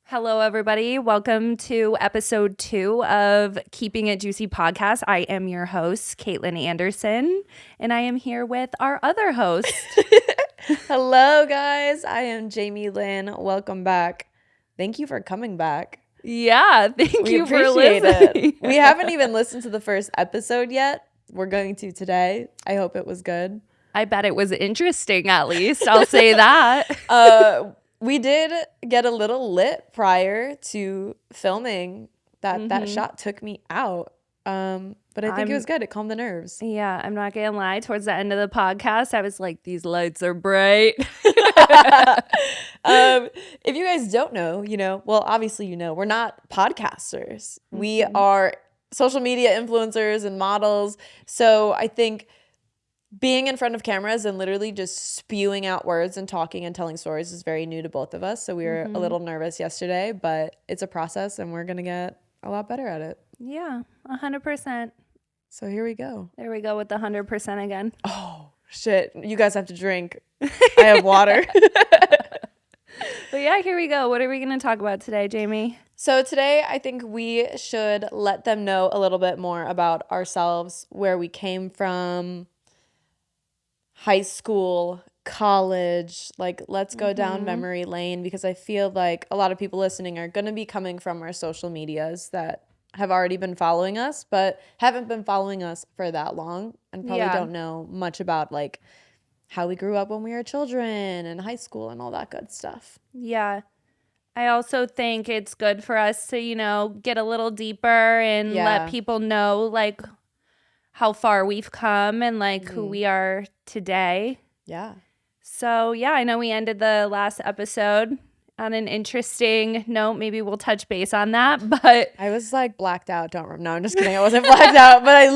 Hello, everybody. Welcome to episode 2 of Keeping It Juicy podcast. I am your host, Caitlin Anderson, and I am here with our other host. Hello, guys. I am Jamie Lynn. Welcome back. Thank you for coming back. Yeah, thank you for appreciate listening. it. We haven't even listened to the first episode yet. We're going to today. I hope it was good. I bet it was interesting, at least. I'll say that. We did get a little lit prior to filming. That shot took me out. But I think it was good. It calmed the nerves. Yeah, I'm not going to lie. Towards the end of the podcast, I was like, these lights are bright. If you guys don't know, well, obviously, we're not podcasters. We are social media influencers and models. So I think being in front of cameras and literally just spewing out words and talking and telling stories is very new to both of us. So we were a little nervous yesterday, but it's a process and we're going to get a lot better at it. Yeah, 100%. So here we go. There we go with the 100% again. Oh, shit. You guys have to drink. I have water. But yeah, here we go. What are we going to talk about today, Jamie? So today, I think we should let them know a little bit more about ourselves, where we came from, high school, college. Like, let's go down memory lane, because I feel like a lot of people listening are going to be coming from our social medias that have already been following us, but haven't been following us for that long and probably don't know much about like how we grew up when we were children and high school and all that good stuff. Yeah. I also think it's good for us to, get a little deeper and let people know like how far we've come and like who we are today. Yeah. So, yeah, I know we ended the last episode on an interesting note. Maybe we'll touch base on that, but I was like blacked out. No, I'm just kidding. I wasn't blacked out, but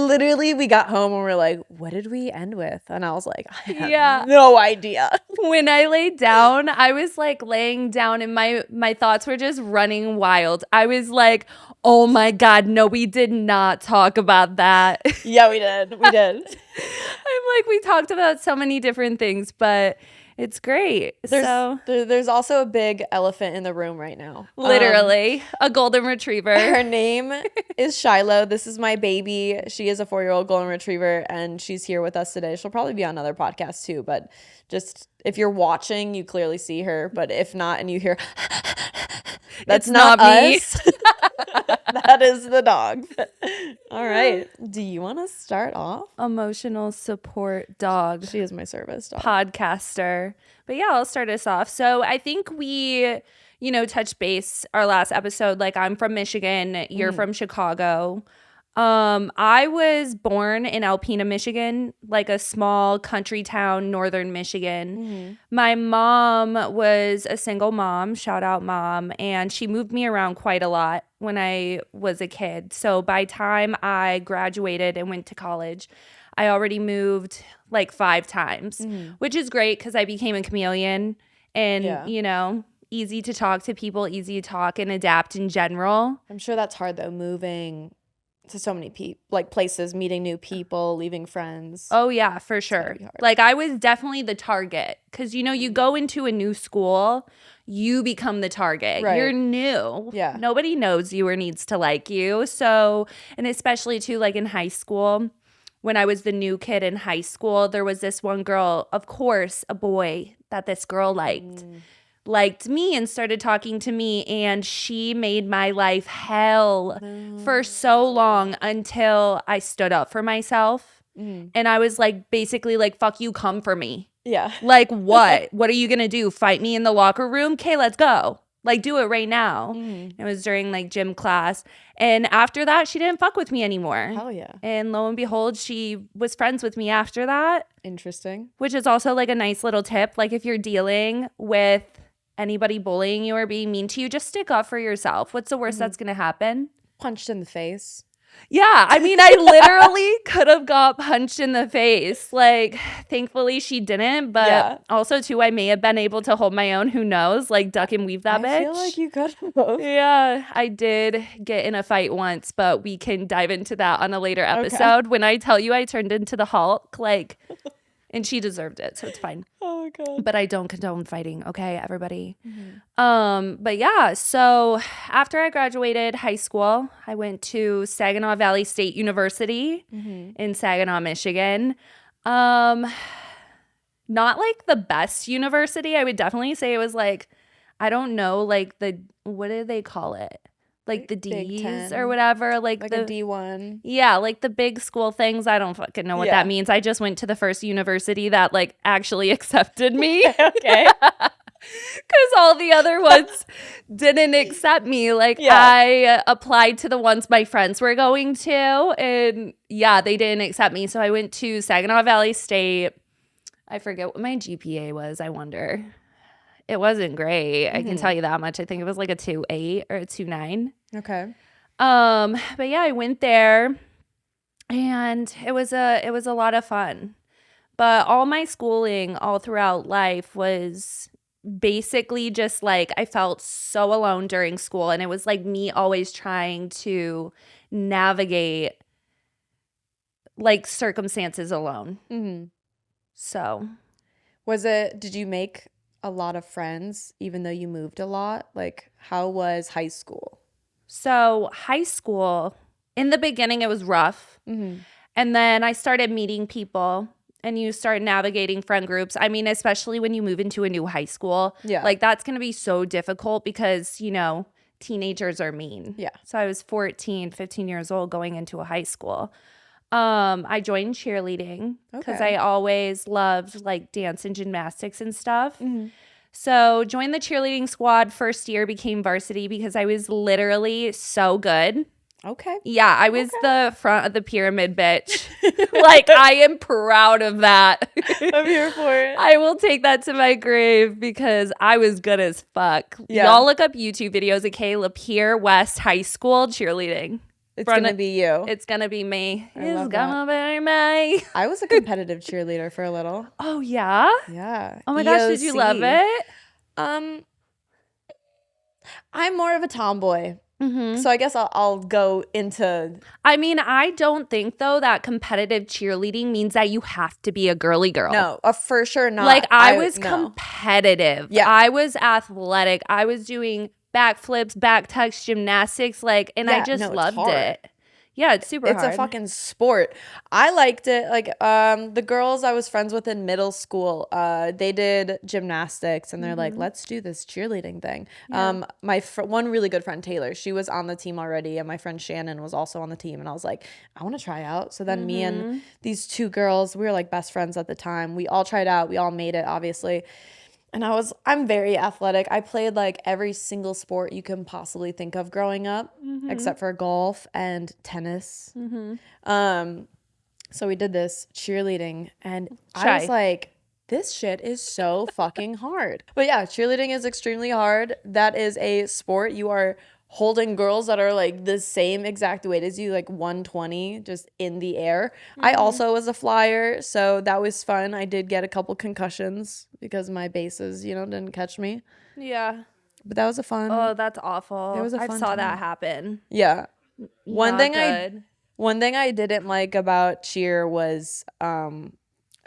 we got home and we're like, what did we end with? And I was like, I have no idea. When I laid down, I was like laying down and my thoughts were just running wild. I was like, oh my God, no, we did not talk about that. Yeah, we did. I'm like, we talked about so many different things, but it's great. There's also a big elephant in the room right now. Literally, a golden retriever. Her name is Shiloh. This is my baby. She is a 4-year-old golden retriever, and she's here with us today. She'll probably be on other podcasts too, but just if you're watching, you clearly see her. But if not, and you hear, that's not me. Us. That is the dog. All right. Do you want to start off? Emotional support dog. She is my service dog. Podcaster. But yeah, I'll start us off. So I think we, touched base our last episode. Like, I'm from Michigan. You're from Chicago. I was born in Alpena, Michigan, like a small country town, northern Michigan. My mom was a single mom, shout out mom, and she moved me around quite a lot when I was a kid. So by time I graduated and went to college, I already moved like 5 times, which is great because I became a chameleon and, easy to talk to people, easy to talk and adapt in general. I'm sure that's hard though, moving to so many places, meeting new people, leaving friends. Oh yeah, for sure. Like, I was definitely the target because you go into a new school, you become the target. Right. You're new. Yeah. Nobody knows you or needs to like you. So, and especially too, like in high school, when I was the new kid in high school, there was this one girl, of course, a boy that this girl liked me and started talking to me, and she made my life hell for so long until I stood up for myself. And I was like, basically like, fuck you, come for me. Yeah. Like, what? What are you gonna do? Fight me in the locker room? Okay, let's go. Like, do it right now. It was during like gym class. And after that, she didn't fuck with me anymore. Hell yeah. And lo and behold, she was friends with me after that. Interesting. Which is also like a nice little tip. Like, if you're dealing with anybody bullying you or being mean to you, just stick up for yourself. What's the worst that's going to happen? Punched in the face. Yeah. I mean, I literally could have got punched in the face. Like, thankfully she didn't. But also, too, I may have been able to hold my own. Who knows? Like, duck and weave that bitch. I feel like you could have. Yeah. I did get in a fight once, but we can dive into that on a later episode. Okay. When I tell you I turned into the Hulk, like, And she deserved it, so it's fine. Oh my God. But I don't condone fighting, okay, everybody. But yeah, so after I graduated high school, I went to Saginaw Valley State University in Saginaw, Michigan. Not like the best university. I would definitely say it was like, I don't know, like what do they call it? Like the D's or whatever. Like a D1. Yeah, like the big school things. I don't fucking know what that means. I just went to the first university that like actually accepted me. Okay. Because all the other ones didn't accept me. Like I applied to the ones my friends were going to, and they didn't accept me. So I went to Saginaw Valley State. I forget what my GPA was, I wonder. It wasn't great. I can tell you that much. I think it was like a 2.8 or a 2.9. Okay. But yeah, I went there and it was a lot of fun. But all my schooling all throughout life was basically just like I felt so alone during school, and it was like me always trying to navigate like circumstances alone. So did you make a lot of friends even though you moved a lot? Like, how was high school? So high school, in the beginning, it was rough. And then I started meeting people, and you start navigating friend groups. I mean, especially when you move into a new high school. Yeah. Like, that's going to be so difficult because, you know, teenagers are mean. Yeah. So I was 14, 15 years old going into a high school. I joined cheerleading because I always loved like dance and gymnastics and stuff. So joined the cheerleading squad first year, became varsity because I was literally so good. Okay. Yeah, I was the front of the pyramid bitch. Like, I am proud of that. I'm here for it. I will take that to my grave because I was good as fuck. Yeah. Y'all look up YouTube videos of Caleb Pier West High School cheerleading. It's going to be you. It's going to be me. It's going to be me. I was a competitive cheerleader for a little. Oh, yeah? Yeah. Oh, my gosh, did you love it? I'm more of a tomboy. So I guess I'll go into... I mean, I don't think, though, that competitive cheerleading means that you have to be a girly girl. No, for sure not. Like, I was competitive. Yeah. I was athletic. I was doing backflips, back tucks, gymnastics, like, and I just loved it. Yeah, it's super hard. It's a fucking sport. I liked it. Like, the girls I was friends with in middle school, they did gymnastics, and they're like, let's do this cheerleading thing. Yeah. My one really good friend, Taylor, she was on the team already, and my friend Shannon was also on the team, and I was like, I want to try out. So then me and these two girls, we were like best friends at the time. We all tried out. We all made it, obviously. And I'm very athletic. I played like every single sport you can possibly think of growing up, except for golf and tennis. So we did this cheerleading, and I was like, this shit is so fucking hard. But yeah, cheerleading is extremely hard. That is a sport. You are holding girls that are like the same exact weight as you, like 120, just in the air. I also was a flyer, so that was fun. I did get a couple concussions because my bases, didn't catch me. Yeah. But that was a fun. Oh, that's awful. It was a fun I saw time. that happen. Yeah. One thing I I didn't like about cheer was the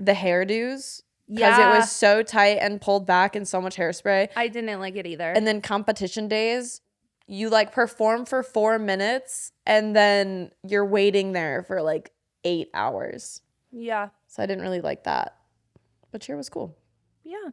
hairdos. Because it was so tight and pulled back and so much hairspray. I didn't like it either. And then competition days, you like perform for 4 minutes and then you're waiting there for like 8 hours. Yeah. So I didn't really like that. But cheer was cool. Yeah.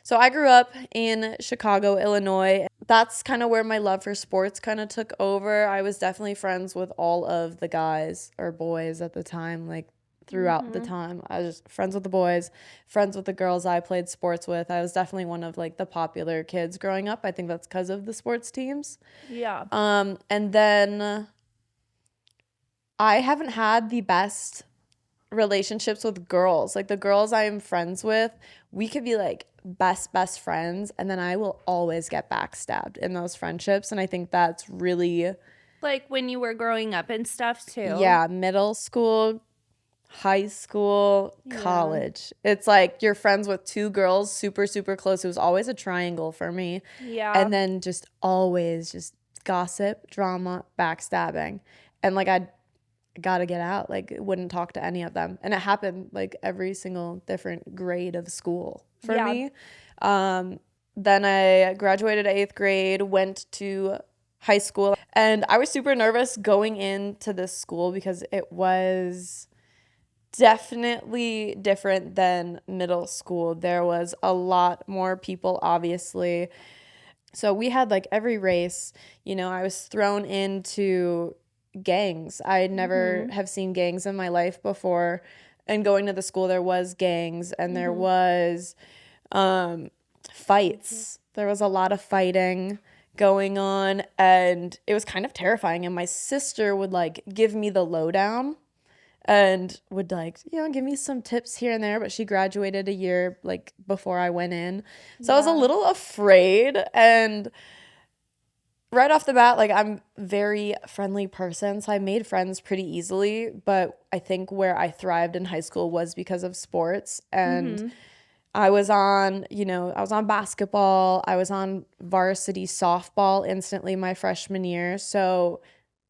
So I grew up in Chicago, Illinois. That's kind of where my love for sports kind of took over. I was definitely friends with all of the guys or boys at the time, like throughout the time. I was just friends with the boys, friends with the girls I played sports with. I was definitely one of like the popular kids growing up. I think that's because of the sports teams. Yeah. And then I haven't had the best relationships with girls. Like the girls I am friends with, we could be like best friends, and then I will always get backstabbed in those friendships. And I think that's really... Like when you were growing up and stuff too. Yeah, middle school, high school, college. It's like you're friends with two girls super, super close. It was always a triangle for me. Yeah. And then just always just gossip, drama, backstabbing. And like gotta get out. Like, wouldn't talk to any of them. And it happened like every single different grade of school for me. Then I graduated 8th grade, went to high school, and I was super nervous going into this school because it was definitely different than middle school. There was a lot more people, obviously. So we had like every race, you know, I was thrown into gangs. I never have seen gangs in my life before. And going to the school, there was gangs and there was fights. There was a lot of fighting going on, and it was kind of terrifying. And my sister would like give me the lowdown and would like, you know, give me some tips here and there, but she graduated a year like before I went in. So I was a little afraid, and right off the bat, like, I'm a very friendly person, so I made friends pretty easily, but I think where I thrived in high school was because of sports. And I was on, you know, I was on basketball, I was on varsity softball instantly my freshman year. So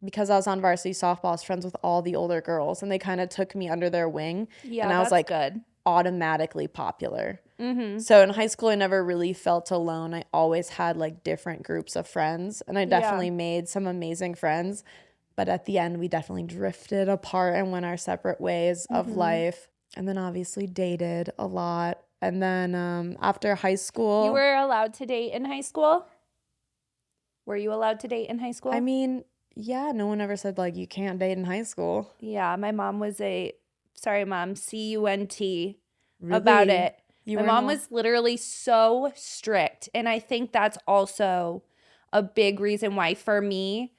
because I was on varsity softball, I was friends with all the older girls, and they kind of took me under their wing. Yeah, and I was that's like good. automatically popular. So in high school, I never really felt alone. I always had like different groups of friends, and I definitely made some amazing friends. But at the end, we definitely drifted apart and went our separate ways of life. And then obviously dated a lot. And then after high school, You were allowed to date in high school? Were you allowed to date in high school? I mean, yeah, no one ever said like you can't date in high school. Yeah, my mom was sorry, mom, CUNT about Really? it. My mom was literally so strict. And I think that's also a big reason why, for me,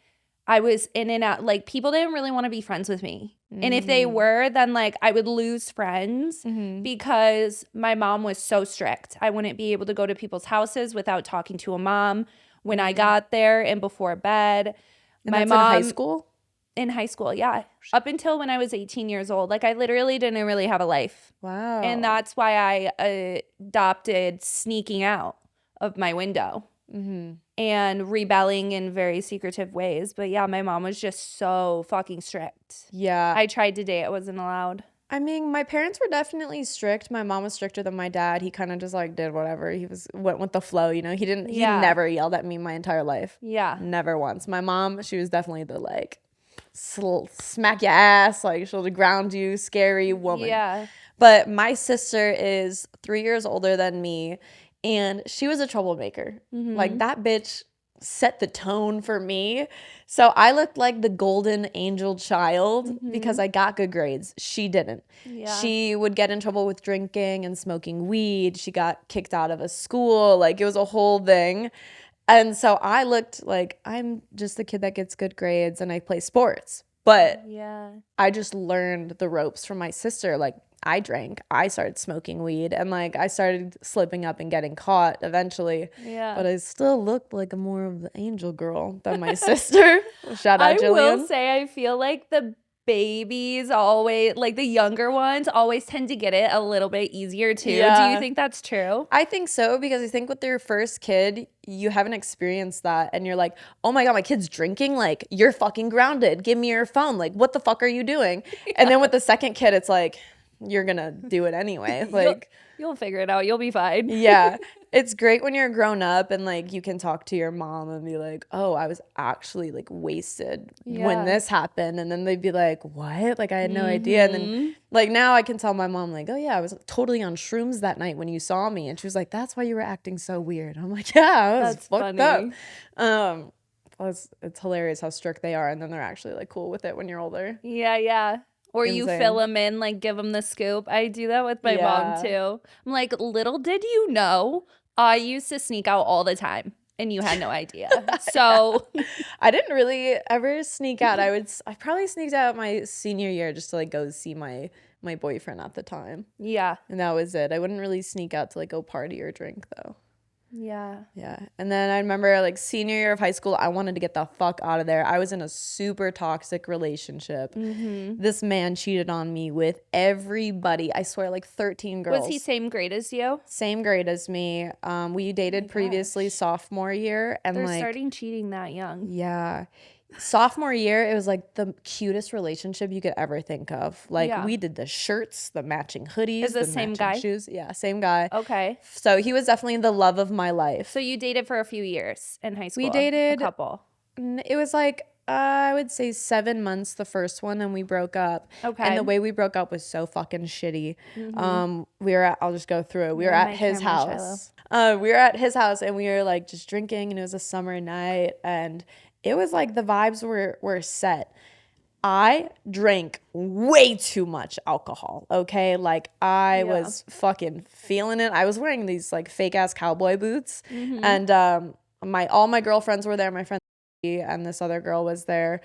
I was in and out. Like, people didn't really want to be friends with me. And if they were, then like I would lose friends because my mom was so strict. I wouldn't be able to go to people's houses without talking to a mom when I got there and before bed. And my that's mom in high school? In high school, yeah. Up until when I was 18 years old. Like, I literally didn't really have a life. Wow. And that's why I adopted sneaking out of my window and rebelling in very secretive ways. But yeah, my mom was just so fucking strict. Yeah. I tried to date. It wasn't allowed. I mean, my parents were definitely strict. My mom was stricter than my dad. He kind of just like did whatever. He went with the flow, you know. He never yelled at me my entire life. Yeah. Never once. My mom, she was definitely the like smack your ass, like she'll ground you, scary woman. Yeah. But my sister is 3 years older than me, and she was a troublemaker. Like, that bitch set the tone for me. So I looked like the golden angel child because I got good grades. She didn't. Yeah. She would get in trouble with drinking and smoking weed. She got kicked out of a school. Like, it was a whole thing. And so I looked like I'm just the kid that gets good grades and I play sports. But Yeah. I just learned the ropes from my sister. Like, I drank, I started smoking weed, and like I started slipping up and getting caught eventually. Yeah. But I still looked like a more of the angel girl than my sister. Shout out I Jillian. will say, I feel like the babies always, like the younger ones, always tend to get it a little bit easier too. Yeah. Do you think that's true? I think so, because I think with your first kid, you haven't experienced that, and you're like, oh my God, my kid's drinking? Like, you're fucking grounded. Give me your phone. Like, what the fuck are you doing? Yeah. And then with the second kid, it's like, you're gonna do it anyway. Like, you'll figure it out. You'll be fine. Yeah. It's great when you're grown up and like you can talk to your mom and be like, oh, I was actually like wasted when this happened. And then they'd be like, what? Like, I had no idea. And then like now I can tell my mom, like, oh yeah, I was totally on shrooms that night when you saw me. And she was like, that's why you were acting so weird. I'm like, yeah, I was fucked up. It's hilarious how strict they are, and then they're actually like cool with it when you're older. Yeah, yeah. Or Insane. you fill them in, like give them the scoop. I do that with my mom too. I'm like, little did you know, I used to sneak out all the time, and you had no idea. So I didn't really ever sneak out. I probably sneaked out my senior year just to like go see my boyfriend at the time. Yeah. And that was it. I wouldn't really sneak out to like go party or drink though. Yeah. Yeah. And then I remember like senior year of high school, I wanted to get the fuck out of there. I was in a super toxic relationship. This man cheated on me with everybody. I swear, like 13 girls. Was he same grade as you? Same grade as me. We dated previously sophomore year, and They're like starting cheating that young. yeah. Sophomore year, it was like the cutest relationship you could ever think of. Like Yeah. we did the shirts, the matching hoodies, Is the the same matching guy? shoes. Yeah, same guy. Okay. So he was definitely the love of my life. So you dated for a few years in high school. We dated a couple. It was like I would say 7 months the first one, and we broke up. Okay. And the way we broke up was so fucking shitty. I'll just go through it. We were Run at my his camera, house. We were at his house and we were like just drinking, and it was a summer night, and it was like the vibes were set. I drank way too much alcohol, okay? Like I was fucking feeling it. I was wearing these like fake ass cowboy boots, and all my girlfriends were there. My friend and this other girl was there,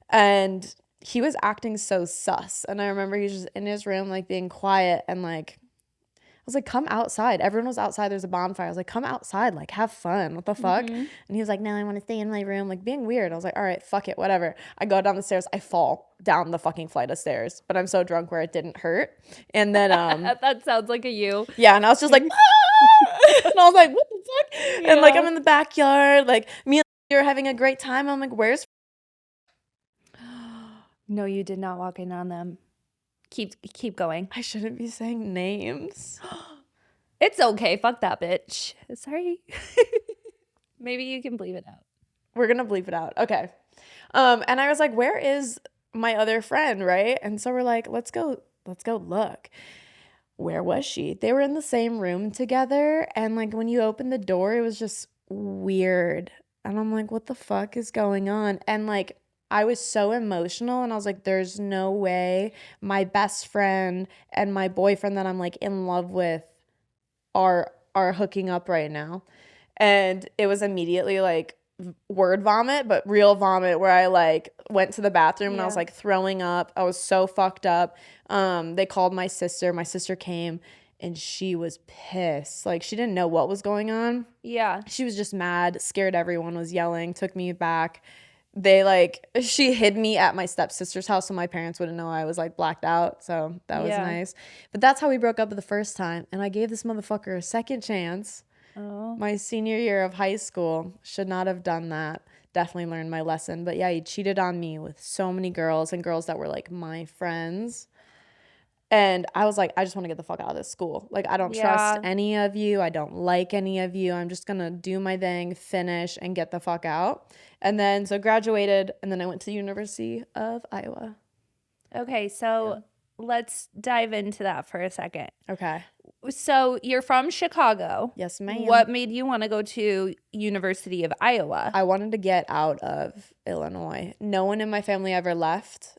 and he was acting so sus. And I remember he was just in his room like being quiet, and like I was like, come outside. Everyone was outside. There's a bonfire. I was like, come outside, like have fun. What the fuck? And he was like, no, I want to stay in my room, like being weird. I was like, all right, fuck it, whatever. I go down the stairs. I fall down the fucking flight of stairs, but I'm so drunk where it didn't hurt. And then that sounds like a you. yeah, and I was just like, ah! And I was like, what the fuck? And like I'm in the backyard, like me and you're having a great time. I'm like, where's No, you did not walk in on them. Keep going. I shouldn't be saying names. It's okay. Fuck that bitch. Sorry. Maybe you can bleep it out. We're gonna bleep it out. Okay. And I was like, where is my other friend, right? And so we're like, let's go look. Where was she? They were in the same room together, and like when you opened the door, it was just weird. And I'm like, what the fuck is going on? And like I was so emotional, and I was like, there's no way my best friend and my boyfriend that I'm like in love with are hooking up right now. And it was immediately like word vomit, but real vomit, where I like went to the bathroom and I was like throwing up. I was so fucked up. They called my sister. My sister came and she was pissed. Like she didn't know what was going on. Yeah. She was just mad, scared everyone, was yelling, took me back. She hid me at my stepsister's house so my parents wouldn't know I was like blacked out. So that was nice. But that's how we broke up the first time. And I gave this motherfucker a second chance. Oh. My senior year of high school. Should not have done that. Definitely learned my lesson. But yeah, he cheated on me with so many girls, and girls that were like my friends. And I was like, I just want to get the fuck out of this school. Like, I don't trust any of you. I don't like any of you. I'm just going to do my thing, finish, and get the fuck out. And then, so graduated, and then I went to the University of Iowa. Okay, so let's dive into that for a second. Okay. So you're from Chicago. Yes, ma'am. What made you want to go to University of Iowa? I wanted to get out of Illinois. No one in my family ever left.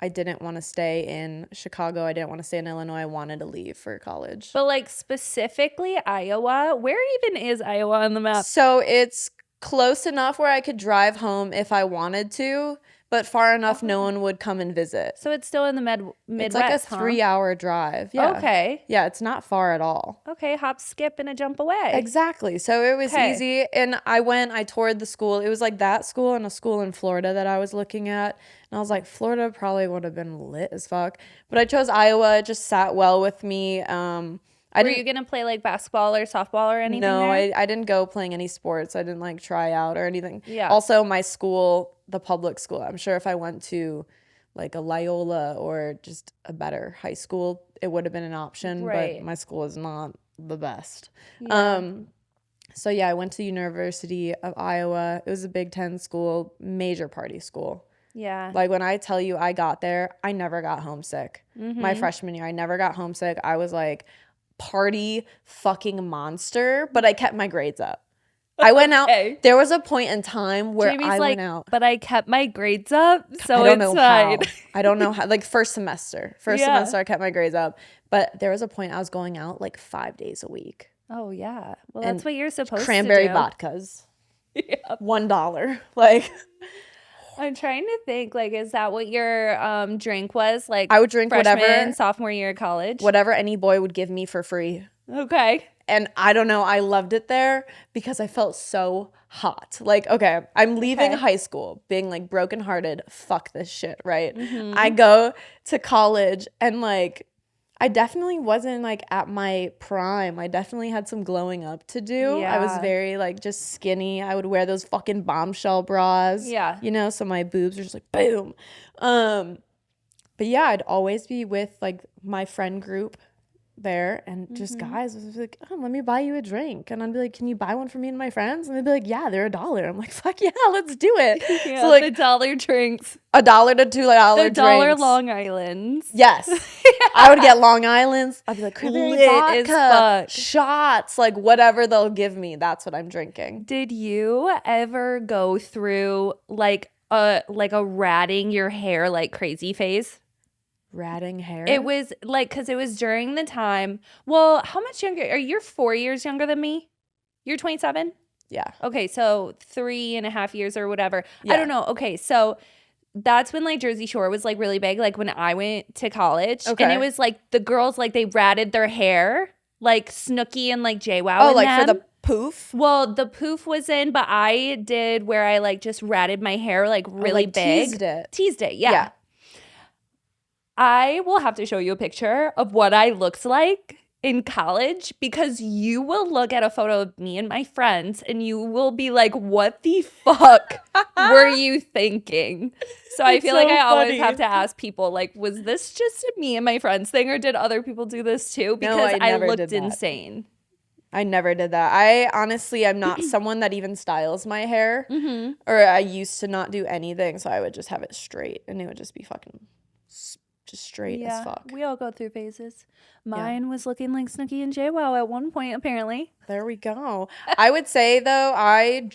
I didn't want to stay in Chicago. I didn't want to stay in Illinois. I wanted to leave for college. But like specifically Iowa, where even is Iowa on the map? So it's close enough where I could drive home if I wanted to, but far enough no one would come and visit. So it's still in the Midwest. It's like a 3-hour drive. Yeah. Okay. Yeah, it's not far at all. Okay, hop, skip, and a jump away. Exactly. So it was easy. And I toured the school. It was like that school and a school in Florida that I was looking at. And I was like, Florida probably would have been lit as fuck. But I chose Iowa. It just sat well with me. Were you going to play like basketball or softball or anything? No, I didn't go playing any sports. I didn't like try out or anything. Yeah. Also, my school, the public school, I'm sure if I went to like a Loyola or just a better high school, it would have been an option. Right. But my school is not the best. Yeah. So yeah, I went to the University of Iowa. It was a Big Ten school, major party school. Yeah. Like when I tell you I got there, I never got homesick. My freshman year, I never got homesick. I was like party fucking monster, but I kept my grades up. I went out. There was a point in time where Jamie's I like, went out. But I kept my grades up, so I don't it's know fine. how. I don't know how. Like first semester I kept my grades up. But there was a point I was going out like 5 days a week. Oh yeah. Well, that's what you're supposed to do. Cranberry vodkas. $1. Like I'm trying to think, like, is that what your drink was? Like, I would drink freshman, sophomore year of college? Whatever any boy would give me for free. Okay. And I don't know, I loved it there because I felt so hot. Like, okay, I'm leaving high school being like brokenhearted. Fuck this shit, right? I go to college and like I definitely wasn't like at my prime. I definitely had some glowing up to do. I was Yeah. very like just skinny. I would wear those fucking bombshell bras. Yeah. You know, so my boobs are just like boom. But yeah, I'd always be with like my friend group there, and just guys was like, oh, let me buy you a drink. And I'd be like, can you buy one for me and my friends? And they'd be like, yeah, they're $1. I'm like, fuck yeah, let's do it. Yeah, So like the dollar drinks. $1 to $2 The drinks. dollar Long Islands. Yes. I would get Long Islands. I'd be like, cranberry Lit as vodka, fuck. shots, like whatever they'll give me. That's what I'm drinking. Did you ever go through like a ratting your hair like crazy phase? Ratting hair? It was like, because it was during the time. Well, how much younger? You're 4 years younger than me? You're 27? Yeah. Okay, so 3.5 years or whatever. Yeah. I don't know. Okay, so that's when like Jersey Shore was like really big, like when I went to college. Okay. And it was like the girls, like they ratted their hair like Snooki and like JWoww. Oh, in like them. for the poof? Well, the poof was in, but I did where I like just ratted my hair like really like big. Teased it. Yeah. I will have to show you a picture of what I looked like in college, because you will look at a photo of me and my friends and you will be like, what the fuck were you thinking? So I feel like I always have to ask people, like, was this just a me and my friends thing, or did other people do this too? Because I looked insane. I never did that. I honestly am not someone that even styles my hair. Or I used to not do anything, so I would just have it straight and it would just be fucking just straight as fuck. We all go through phases. Mine was looking like Snooki and JWoww at one point, apparently. There we go. I would say though, I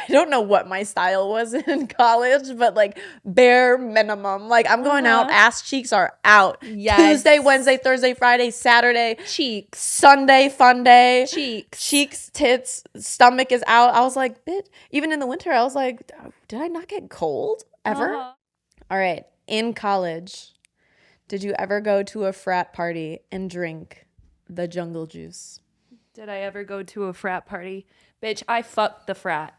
don't know what my style was in college, but like bare minimum. Like I'm going out, ass cheeks are out. Yes. Tuesday, Wednesday, Thursday, Friday, Saturday. Cheeks. Sunday, fun day. Cheeks. Cheeks, tits, stomach is out. I was like, even in the winter, I was like, did I not get cold ever? All right. In college, did you ever go to a frat party and drink the jungle juice? Did I ever go to a frat party? Bitch, I fucked the frat.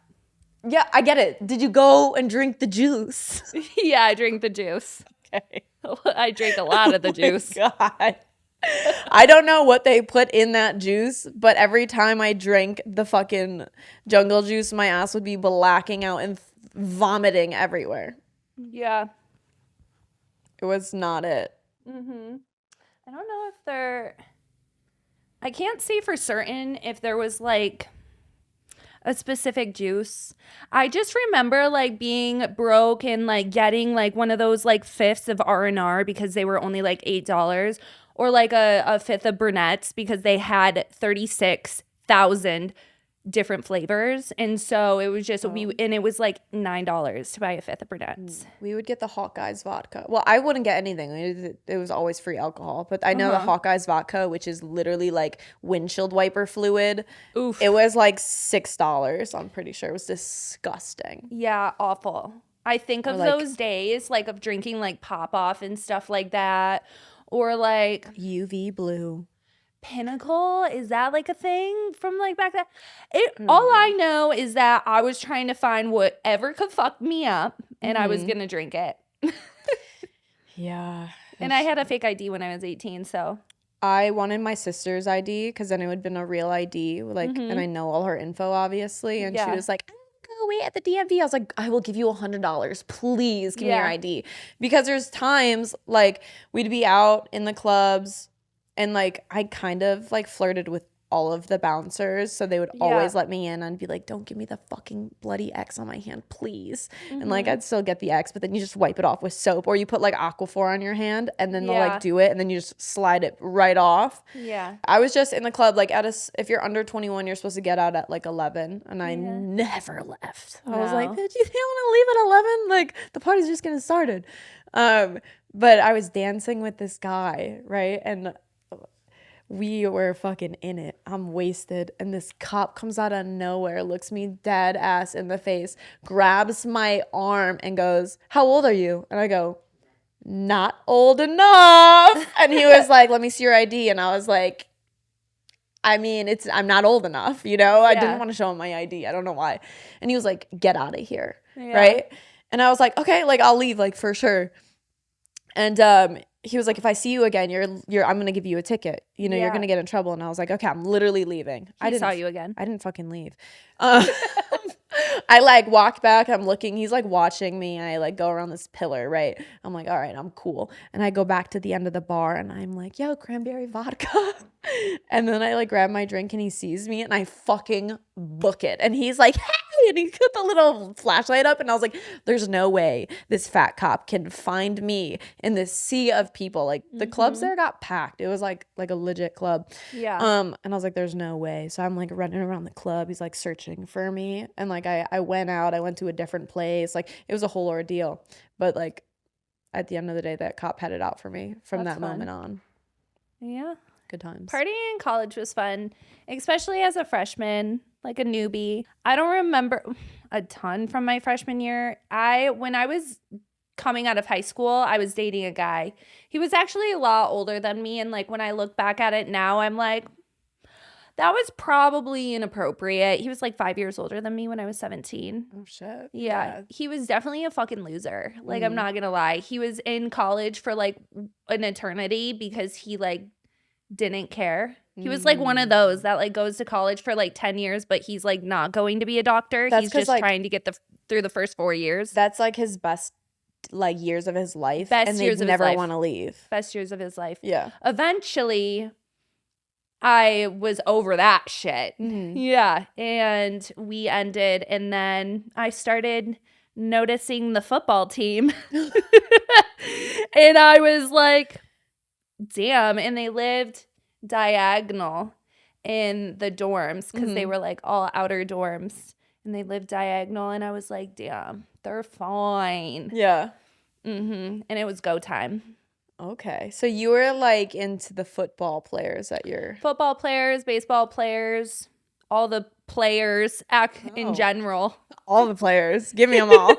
Yeah, I get it. Did you go and drink the juice? Yeah, I drink the juice. Okay. I drink a lot of the juice. God. I don't know what they put in that juice, but every time I drank the fucking jungle juice, my ass would be blacking out and vomiting everywhere. Yeah. It was not it. I don't know if I can't say for certain if there was like a specific juice. I just remember like being broke and like getting like one of those like fifths of R&R because they were only like $8, or like a fifth of brunettes because they had 36,000 different flavors. And so it was just and it was like $9 to buy a fifth of brunettes. We would get the Hawkeye's vodka. Well, I wouldn't get anything. It was always free alcohol. But I know the Hawkeye's vodka, which is literally like windshield wiper fluid. Oof. It was like $6. I'm pretty sure. It was disgusting. Yeah, awful. I think of those days like of drinking like Pop Off and stuff like that, or like UV blue. Pinnacle. Is that like a thing from like back then? All I know is that I was trying to find whatever could fuck me up, and I was gonna drink it. Yeah. And I had a fake ID when I was 18, so I wanted my sister's ID because then it would have been a real ID, like, and I know all her info obviously. And she was like, "Go wait at the DMV." I was like, "I will give you $100. Please give me your ID," because there's times like we'd be out in the clubs. And, like, I kind of, like, flirted with all of the bouncers. So they would always let me in and be like, don't give me the fucking bloody X on my hand, please. And, like, I'd still get the X, but then you just wipe it off with soap. Or you put, like, Aquaphor on your hand and then they'll, like, do it. And then you just slide it right off. Yeah. I was just in the club, like, if you're under 21, you're supposed to get out at, like, 11. And I never left. I was like, bitch, you don't want to leave at 11? Like, the party's just getting started. But I was dancing with this guy, right? And we were fucking in it. I'm wasted. And this cop comes out of nowhere, looks me dead ass in the face, grabs my arm and goes, "How old are you?" And I go, "Not old enough." And he was like, "Let me see your ID." And I was like, I mean, I'm not old enough, you know? I didn't want to show him my ID. I don't know why. And he was like, "Get out of here." Right? And I was like, okay, like I'll leave, like for sure. And he was like, if I see you again, I'm gonna give you a ticket. You know, you're gonna get in trouble. And I was like, okay, I'm literally leaving. He saw you again. I didn't fucking leave. Uh, I like walked back. I'm looking. He's like watching me. I like go around this pillar, right? I'm like, all right, I'm cool. And I go back to the end of the bar and I'm like, yo, cranberry vodka. And then I like grab my drink and he sees me and I fucking book it. And he's like, hey, and he put the little flashlight up. And I was like, there's no way this fat cop can find me in this sea of people. Like the clubs there got packed. It was like a legit club. Yeah. And I was like, there's no way. So I'm like running around the club. He's like searching for me. And like I went out. I went to a different place. Like it was a whole ordeal. But like at the end of the day, that cop had it out for me from that moment on. Yeah. Good times. Partying in college was fun, especially as a freshman, like a newbie. I don't remember a ton from my freshman year. When I was coming out of high school, I was dating a guy. He was actually a lot older than me. And like when I look back at it now, I'm like, that was probably inappropriate. He was like 5 years older than me when I was 17. Oh, shit. Yeah. He was definitely a fucking loser. Like, I'm not going to lie. He was in college for like an eternity because he like didn't care. He was like one of those that like goes to college for like 10 years, but he's like not going to be a doctor. He's just like, trying to get through the first 4 years. That's like his best like years of his life. Best and years they of never his life. want to leave. Best years of his life. Yeah. Eventually, I was over that shit. Mm-hmm. Yeah. And we ended. And then I started noticing the football team. And I was like, damn. And they lived diagonal in the dorms because they were like all outer dorms. And they lived diagonal. And I was like, damn, they're fine. Yeah. And it was go time. Okay. So you were like into the football players at your... Football players, baseball players, all the players in general. All the players. Give me them all.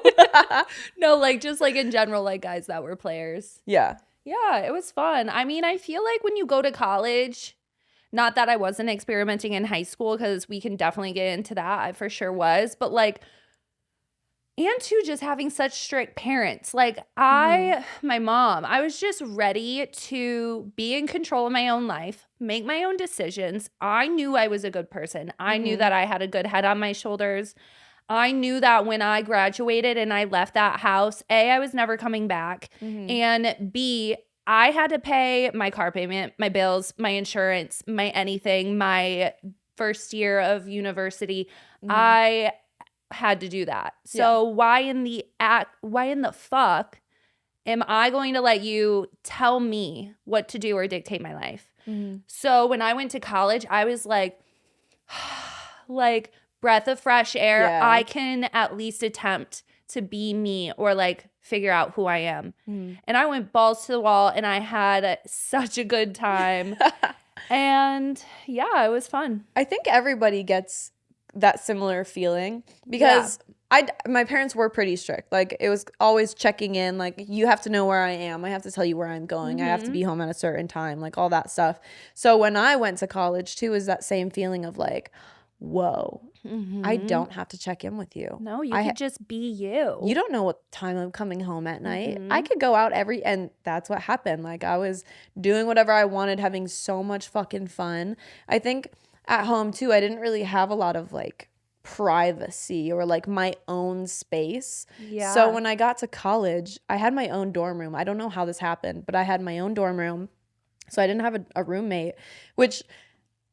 No, like just like in general, like guys that were players. Yeah. Yeah, it was fun. I mean, I feel like when you go to college, not that I wasn't experimenting in high school because we can definitely get into that. I for sure was. But like, and too, just having such strict parents. Like my mom, I was just ready to be in control of my own life, make my own decisions. I knew I was a good person. I knew that I had a good head on my shoulders. I knew that when I graduated and I left that house, A, I was never coming back. And B, I had to pay my car payment, my bills, my insurance, my anything, my first year of university. I had to do that. So why in the fuck am I going to let you tell me what to do or dictate my life? So when I went to college, I was like breath of fresh air. Yeah. I can at least attempt to be me or like figure out who I am. And I went balls to the wall and I had such a good time. And yeah, it was fun. I think everybody gets that similar feeling because my parents were pretty strict. Like it was always checking in, like you have to know where I am. I have to tell you where I'm going. I have to be home at a certain time, like all that stuff. So when I went to college too, is that same feeling of like, whoa, I don't have to check in with you. No, you could just be you. You don't know what time I'm coming home at night. I could go out and that's what happened. Like I was doing whatever I wanted, having so much fucking fun. I think at home too, I didn't really have a lot of like privacy or like my own space. Yeah. So when I got to college, I had my own dorm room. I don't know how this happened, but I had my own dorm room. So I didn't have a roommate, which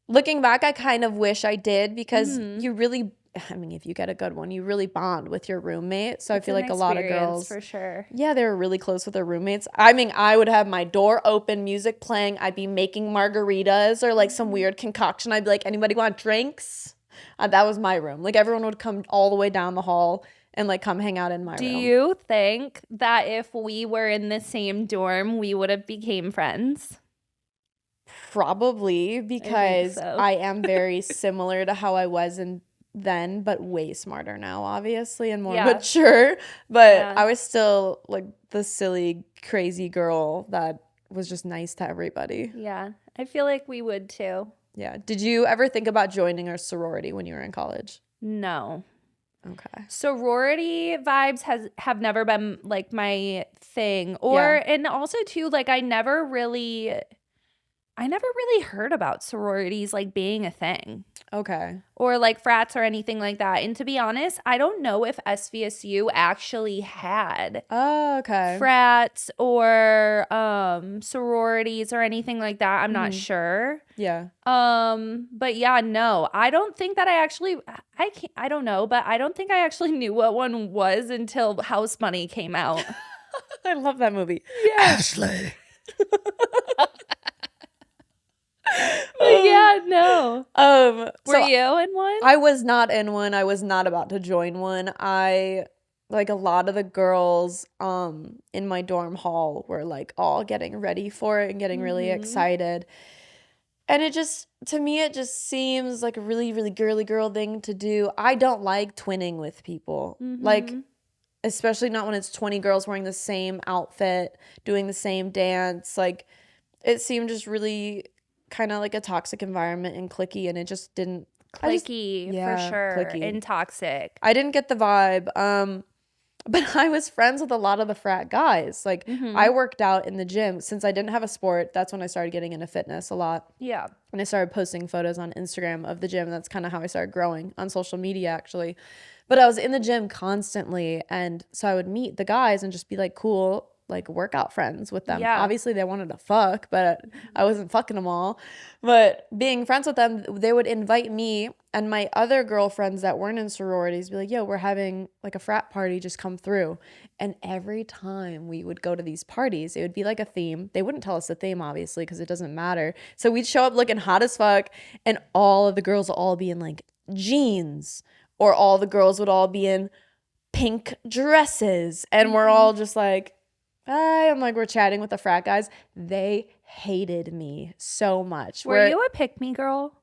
looking back, I kind of wish I did because you really, I mean, if you get a good one, you really bond with your roommate. So I feel like a lot of girls, for sure. Yeah, they were really close with their roommates. I mean, I would have my door open, music playing. I'd be making margaritas or like some weird concoction. I'd be like, anybody want drinks? That was my room. Like everyone would come all the way down the hall and like come hang out in my room. Do you think that if we were in the same dorm, we would have became friends? Probably, because I so. am very similar to how I was then, but way smarter now, obviously, and more mature. But I was still like the silly, crazy girl that was just nice to everybody. Yeah, I feel like we would too. Yeah. Did you ever think about joining our sorority when you were in college? No. Okay. Sorority vibes have never been like my thing. And also too, like I never really heard about sororities like being a thing. Okay. Or like frats or anything like that. And to be honest, I don't know if SVSU actually had frats or sororities or anything like that. I'm not sure. Yeah. But yeah, no. I don't think that I don't know, but I don't think I actually knew what one was until House Money came out. I love that movie. Yeah. Ashley. Yeah, no. Were So you in one? I was not in one. I was not about to join one. Like a lot of the girls in my dorm hall were like all getting ready for it and getting really excited. And to me it just seems like a really, really girly girl thing to do. I don't like twinning with people. Like, especially not when it's 20 girls wearing the same outfit, doing the same dance. Like, it seemed just really kind of like a toxic environment and cliquey, and it just didn't. Cliquey, for sure. Cliquey. And toxic. I didn't get the vibe. But I was friends with a lot of the frat guys. Like, I worked out in the gym. Since I didn't have a sport, that's when I started getting into fitness a lot. Yeah. And I started posting photos on Instagram of the gym. That's kind of how I started growing on social media, actually. But I was in the gym constantly. And so I would meet the guys and just be like cool, like workout friends with them. Yeah. Obviously they wanted to fuck, but I wasn't fucking them all. But being friends with them, they would invite me and my other girlfriends that weren't in sororities, be like, yo, we're having like a frat party, just come through. And every time we would go to these parties, it would be like a theme. They wouldn't tell us the theme, obviously, because it doesn't matter. So we'd show up looking hot as fuck, and all of the girls would all be in like jeans, or all the girls would all be in pink dresses. And we're all just like, I'm like, we're chatting with the frat guys. They hated me so much. Were you a pick-me girl?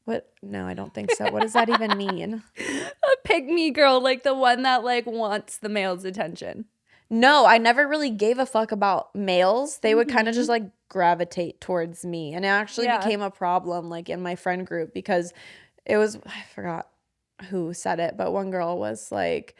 What? No, I don't think so. What does that even mean? A pick-me girl, like the one that like wants the male's attention. No, I never really gave a fuck about males. They would kind of just like gravitate towards me. And it actually became a problem like in my friend group, because it was, I forgot who said it, but one girl was like,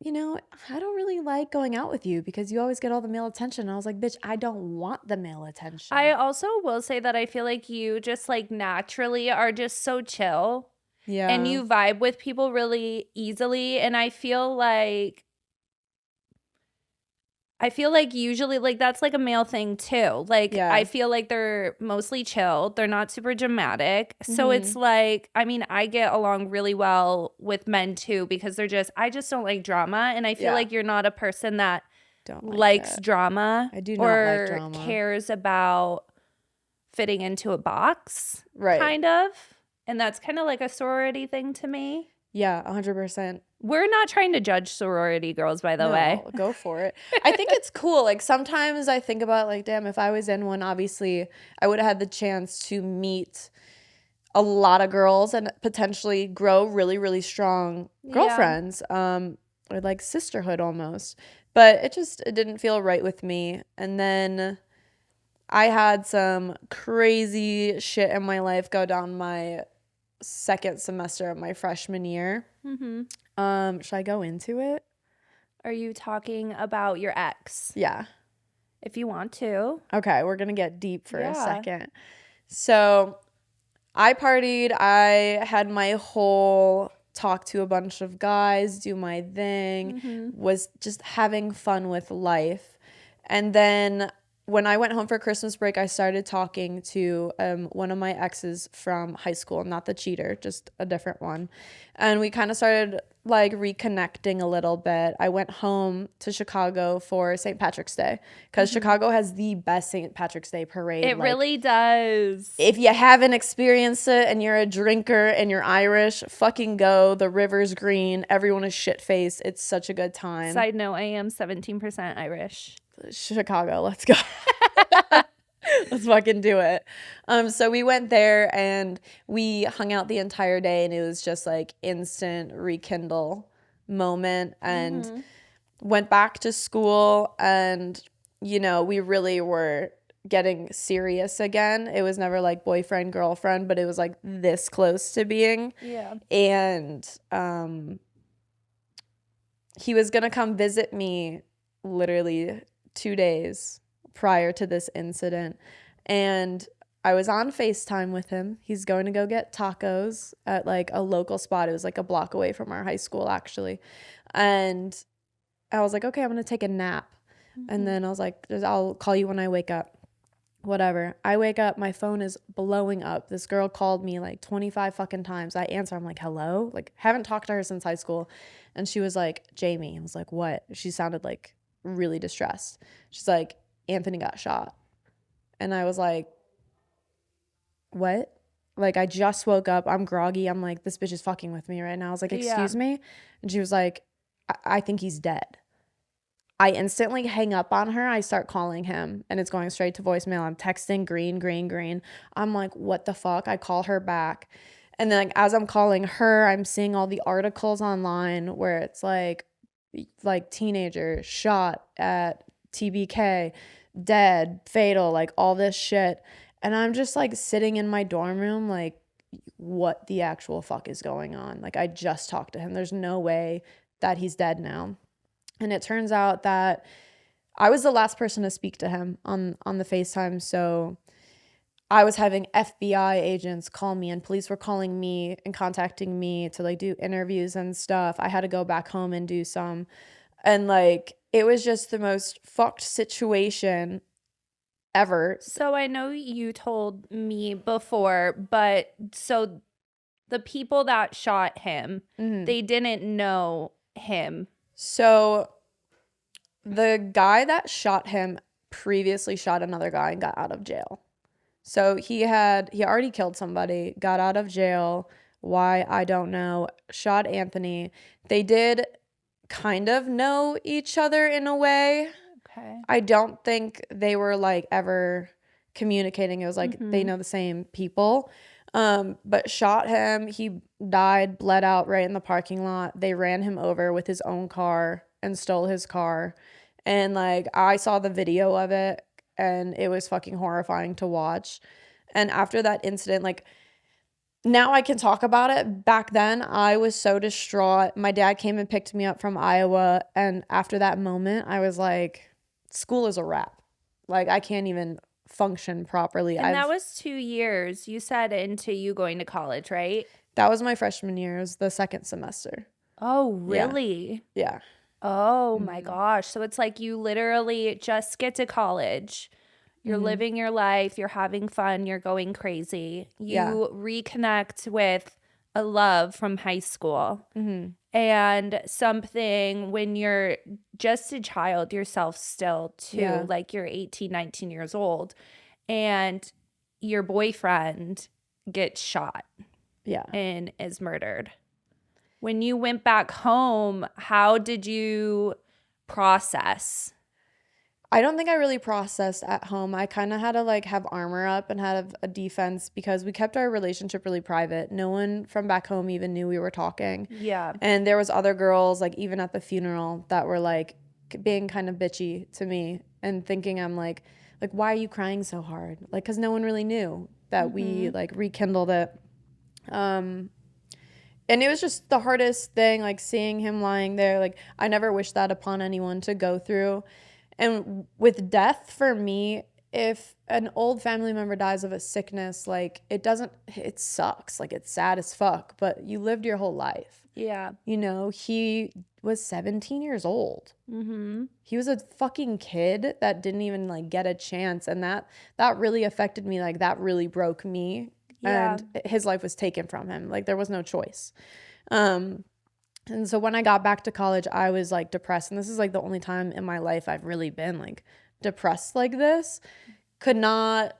you know, I don't really like going out with you because you always get all the male attention. And I was like, bitch, I don't want the male attention. I also will say that I feel like you just like naturally are just so chill. Yeah. And you vibe with people really easily. And I feel like usually like that's like a male thing too. Like I feel like they're mostly chill. They're not super dramatic. So it's like, I mean, I get along really well with men too, because I just don't like drama. And I feel like you're not a person that likes drama. I do not like drama. Cares about fitting into a box. Right. Kind of. And that's kind of like a sorority thing to me. Yeah, 100%. We're not trying to judge sorority girls, by the way. Go for it. I think it's cool. Like, sometimes I think about, like, damn, if I was in one, obviously, I would have had the chance to meet a lot of girls and potentially grow really, really strong girlfriends. Or, like, sisterhood almost. But it didn't feel right with me. And then I had some crazy shit in my life go down my second semester of my freshman year. Should I go into it? Are you talking about your ex? Yeah. If you want to. Okay, we're going to get deep for a second. So I partied. I had my whole talk to a bunch of guys, do my thing, was just having fun with life. And then when I went home for Christmas break, I started talking to one of my exes from high school, not the cheater, just a different one. And we kind of started like reconnecting a little bit. I went home to Chicago for St. Patrick's Day, because Chicago has the best St. Patrick's Day parade. It really does. If you haven't experienced it and you're a drinker and you're Irish, fucking go. The river's green. Everyone is shit-faced. It's such a good time. Side note, I am 17% Irish. Chicago, let's go. Let's fucking do it. So we went there and we hung out the entire day, and it was just like instant rekindle moment, and went back to school, and you know, we really were getting serious again. It was never like boyfriend, girlfriend, but it was like this close to being. Yeah. And he was gonna come visit me literally 2 days prior to this incident, and I was on FaceTime with him. He's going to go get tacos at like a local spot. It was like a block away from our high school, actually. And I was like, okay, I'm gonna take a nap. And then I was like, I'll call you when I wake up. Whatever. I wake up, my phone is blowing up. This girl called me like 25 fucking times. I answer, I'm like, hello? Like, haven't talked to her since high school. And she was like, Jamie. I was like, what? She sounded like really distressed. She's like, Anthony got shot. And I was like, what? Like, I just woke up. I'm groggy. I'm like, this bitch is fucking with me right now. I was like, excuse me? And she was like, I think he's dead. I instantly hang up on her. I start calling him and it's going straight to voicemail. I'm texting green, green, green. I'm like, what the fuck? I call her back. And then like, as I'm calling her, I'm seeing all the articles online where it's like teenager shot at TBK, dead, fatal, like all this shit. And I'm just like sitting in my dorm room like, what the actual fuck is going on? Like, I just talked to him. There's no way that he's dead now. And it turns out that I was the last person to speak to him on the FaceTime. So I was having FBI agents call me and police were calling me and contacting me to like do interviews and stuff. I had to go back home and do some. And like, it was just the most fucked situation ever. So I know you told me before, but so the people that shot him, they didn't know him. So the guy that shot him previously shot another guy and got out of jail. So he already killed somebody, got out of jail. Why, I don't know. Shot Anthony. They did kind of know each other in a way. Okay. I don't think they were like ever communicating. It was like they know the same people. But shot him. He died, bled out right in the parking lot. They ran him over with his own car and stole his car. And like, I saw the video of it and it was fucking horrifying to watch. And after that incident, like, now I can talk about it. Back then, I was so distraught. My dad came and picked me up from Iowa. And after that moment, I was like, school is a wrap. Like, I can't even function properly. And that was 2 years, you said, into you going to college, right? That was my freshman year. It was the second semester. Oh, really? Yeah. Oh, my gosh. So it's like you literally just get to college. You're living your life. You're having fun. You're going crazy. You reconnect with a love from high school. And something when you're just a child yourself still too, like you're 18, 19 years old, and your boyfriend gets shot and is murdered. When you went back home, how did you process? I don't think I really processed at home. I kind of had to like have armor up and have a defense because we kept our relationship really private. No one from back home even knew we were talking. Yeah. And there was other girls like even at the funeral that were like being kind of bitchy to me and thinking I'm like why are you crying so hard? Like, cuz no one really knew that we like rekindled it. And it was just the hardest thing, like seeing him lying there. Like, I never wish that upon anyone to go through. And with death, for me, if an old family member dies of a sickness, like, it sucks. Like, it's sad as fuck, but you lived your whole life. Yeah. You know, he was 17 years old. He was a fucking kid that didn't even, like, get a chance. And that really affected me. Like, that really broke me. Yeah. And his life was taken from him. Like, there was no choice. And so when I got back to college, I was like depressed. And this is like the only time in my life I've really been like depressed like this. Could not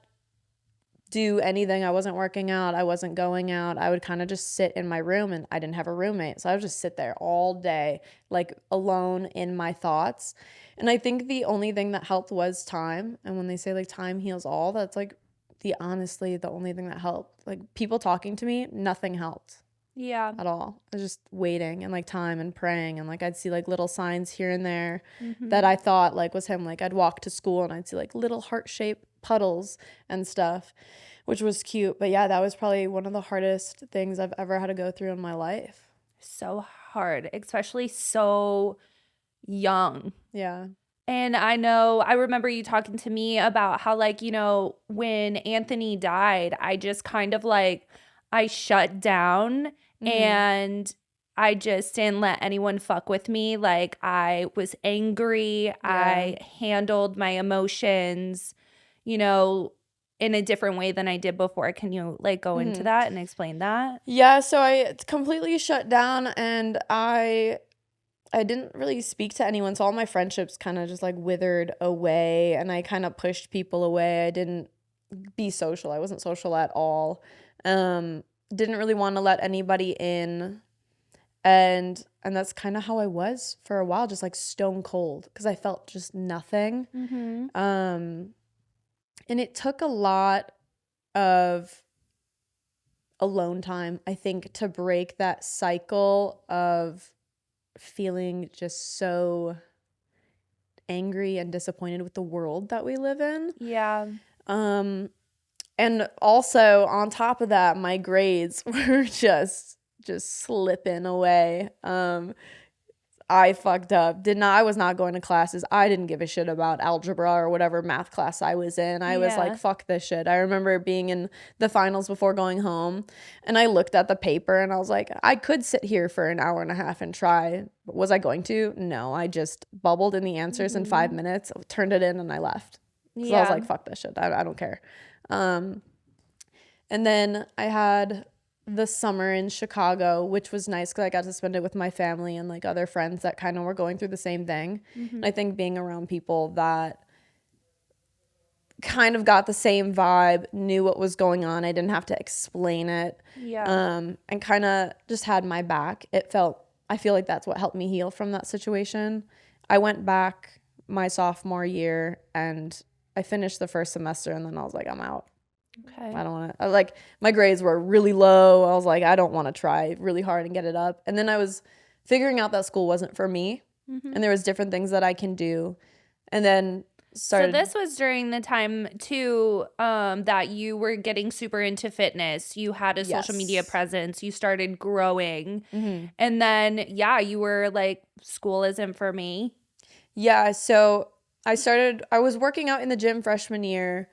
do anything. I wasn't working out. I wasn't going out. I would kind of just sit in my room and I didn't have a roommate. So I would just sit there all day, like alone in my thoughts. And I think the only thing that helped was time. And when they say like time heals all, that's like honestly the only thing that helped. Like people talking to me, nothing helped. Yeah. At all. I was just waiting and like time and praying and like I'd see like little signs here and there that I thought like was him. Like I'd walk to school and I'd see like little heart-shaped puddles and stuff, which was cute. But yeah, that was probably one of the hardest things I've ever had to go through in my life. So hard, especially so young. Yeah. And I remember you talking to me about how, like, you know, when Anthony died, I just kind of like, I shut down and I just didn't let anyone fuck with me. Like, I was angry. I handled my emotions, you know, in a different way than I did before. Can you like go into that and explain that? Yeah, so I completely shut down, and I didn't really speak to anyone, so all my friendships kind of just like withered away, and I kind of pushed people away. I didn't be social. I wasn't social at all. Didn't really want to let anybody in, and that's kind of how I was for a while, just like stone cold, because I felt just nothing. And it took a lot of alone time, I think, to break that cycle of feeling just so angry and disappointed with the world that we live in. Yeah. And also on top of that, my grades were just slipping away. I fucked up. I was not going to classes. I didn't give a shit about algebra or whatever math class I was in. I was like, fuck this shit. I remember being in the finals before going home, and I looked at the paper and I was like, I could sit here for an hour and a half and try. Was I going to? No, I just bubbled in the answers in 5 minutes, turned it in, and I left. So I was like, fuck this shit. I don't care. And then I had the summer in Chicago, which was nice because I got to spend it with my family and like other friends that kind of were going through the same thing. And I think being around people that kind of got the same vibe, knew what was going on, I didn't have to explain it. And kind of just had my back. I feel like that's what helped me heal from that situation. I went back my sophomore year and I finished the first semester, and then I was like, I'm out. Okay. I don't want to, like, my grades were really low. I was like, I don't want to try really hard and get it up. And then I was figuring out that school wasn't for me, and there was different things that I can do. And then started. So this was during the time too that you were getting super into fitness. You had a social media presence. You started growing. And then, you were like, school isn't for me. Yeah. So I was working out in the gym freshman year,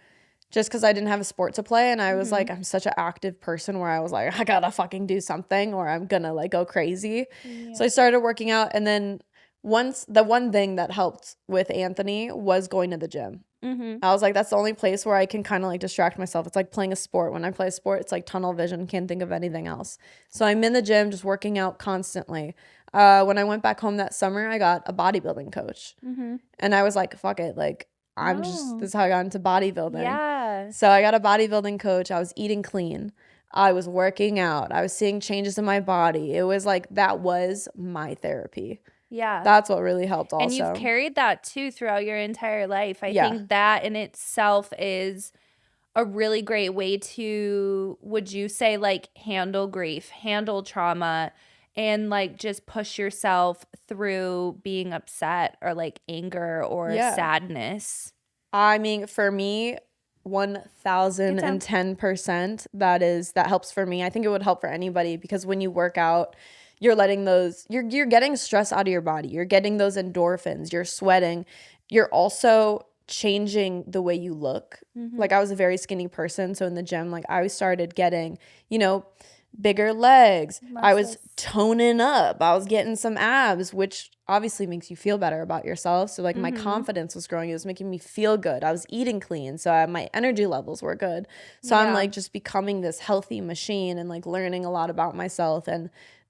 just because I didn't have a sport to play, and I was like, I'm such an active person where I was like, I gotta fucking do something or I'm gonna like go crazy. So I started working out, and then the one thing that helped with Anthony was going to the gym. I was like, that's the only place where I can kind of like distract myself. It's like playing a sport. When I play a sport, it's like tunnel vision, can't think of anything else. So I'm in the gym just working out constantly. When I went back home that summer, I got a bodybuilding coach, and I was like, fuck it, like, this is how I got into bodybuilding. Yeah. So I got a bodybuilding coach. I was eating clean. I was working out. I was seeing changes in my body. It was like, that was my therapy. Yeah. That's what really helped also. And you've carried that too throughout your entire life. I think that in itself is a really great way to, would you say, like, handle grief, handle trauma, and like just push yourself through being upset or like anger or sadness. I mean, for me, 1010% that helps for me. I think it would help for anybody, because when you work out, you're letting you're getting stress out of your body. You're getting those endorphins. You're sweating. You're also changing the way you look. Like, I was a very skinny person, so in the gym, like, I started getting, bigger legs. Muscles. I was toning up. I was getting some abs, which obviously makes you feel better about yourself. So like my confidence was growing. It was making me feel good. I was eating clean. So my energy levels were good. So I'm like just becoming this healthy machine and like learning a lot about myself, and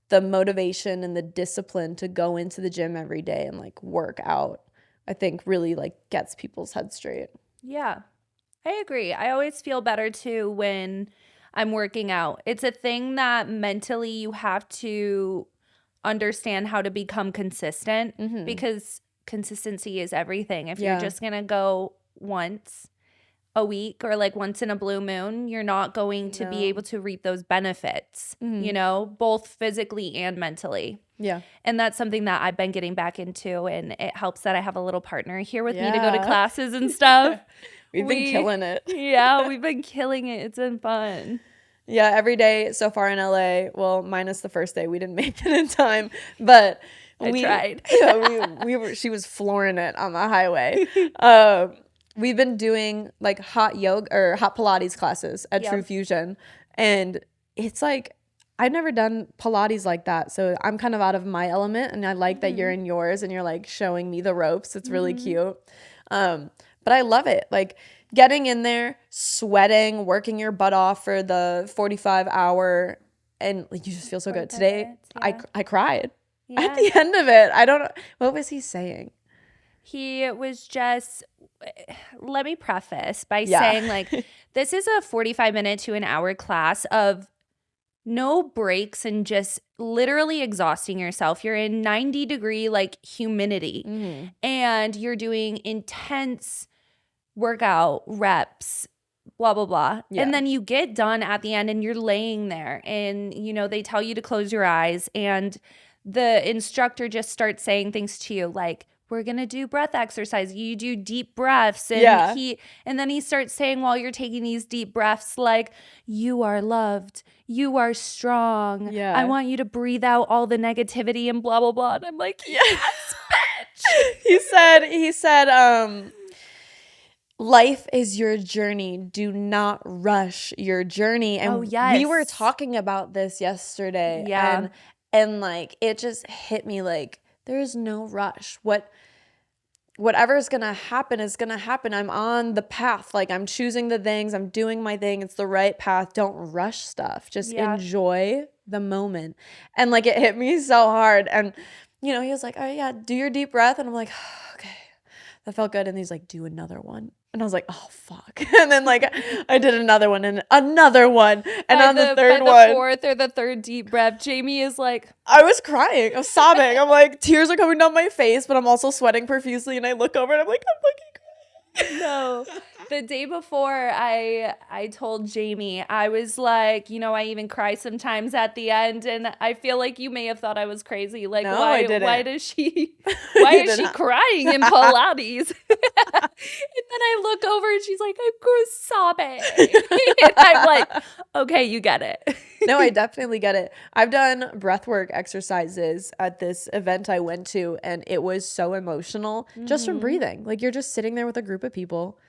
the motivation and the discipline to go into the gym every day and like work out, I think really like gets people's heads straight. Yeah, I agree. I always feel better too when I'm working out. It's a thing that mentally you have to understand how to become consistent, because consistency is everything. If you're just going to go once a week or like once in a blue moon, you're not going to be able to reap those benefits, both physically and mentally. Yeah. And that's something that I've been getting back into, and it helps that I have a little partner here with me to go to classes and stuff. We've been killing it. Yeah, we've been killing it. It's been fun. Yeah, every day so far in LA. Well, minus the first day, we didn't make it in time, but I tried. Yeah, we were. She was flooring it on the highway. We've been doing like hot yoga or hot Pilates classes at True Yep. Fusion, and it's like I've never done Pilates like that, so I'm kind of out of my element, and I like that you're in yours and you're like showing me the ropes. It's really cute. But I love it. Like getting in there, sweating, working your butt off for the 45-hour, and like you just feel so good. 45 Today, minutes, yeah. I cried at Yeah. the end of it. I don't know. What was he saying? He was just, let me preface by Yeah. saying, like, this is a 45-minute to an hour class of no breaks and just literally exhausting yourself. You're in 90-degree, like, humidity, and you're doing intense workout reps, blah, blah, blah. Yeah. And then you get done at the end and you're laying there and, you know, they tell you to close your eyes and the instructor just starts saying things to you like, we're going to do breath exercise. You do deep breaths. And Yeah. and then he starts saying while you're taking these deep breaths, like, you are loved. You are strong. Yeah. I want you to breathe out all the negativity and blah, blah, blah. And I'm like, yes, bitch. He said, life is your journey. Do not rush your journey. And Oh, yes. we were talking about this yesterday. Yeah. And like it just hit me like there is no rush. Whatever's gonna happen is gonna happen. I'm on the path. Like I'm choosing the things. I'm doing my thing. It's the right path. Don't rush stuff. Just enjoy the moment. And like it hit me so hard. And you know, he was like, "Oh yeah, do your deep breath." And I'm like, "Okay, that felt good." And he's like, "Do another one." And I was like, "Oh fuck!" And then like I did another one and another one, and on the third one, fourth or the third deep breath, Jamie is like, I was crying. I was sobbing. I'm like, tears are coming down my face, but I'm also sweating profusely. And I look over and I'm like, I'm fucking crying. no. The day before I told Jamie, I was like, you know, I even cry sometimes at the end, and I feel like you may have thought I was crazy. Like, No, why I didn't. why is she crying in Pilates? And then I look over and she's like, I'm sobbing. And I'm like, okay, you get it. No, I definitely get it. I've done breathwork exercises at this event I went to, and it was so emotional just from breathing. Like you're just sitting there with a group of people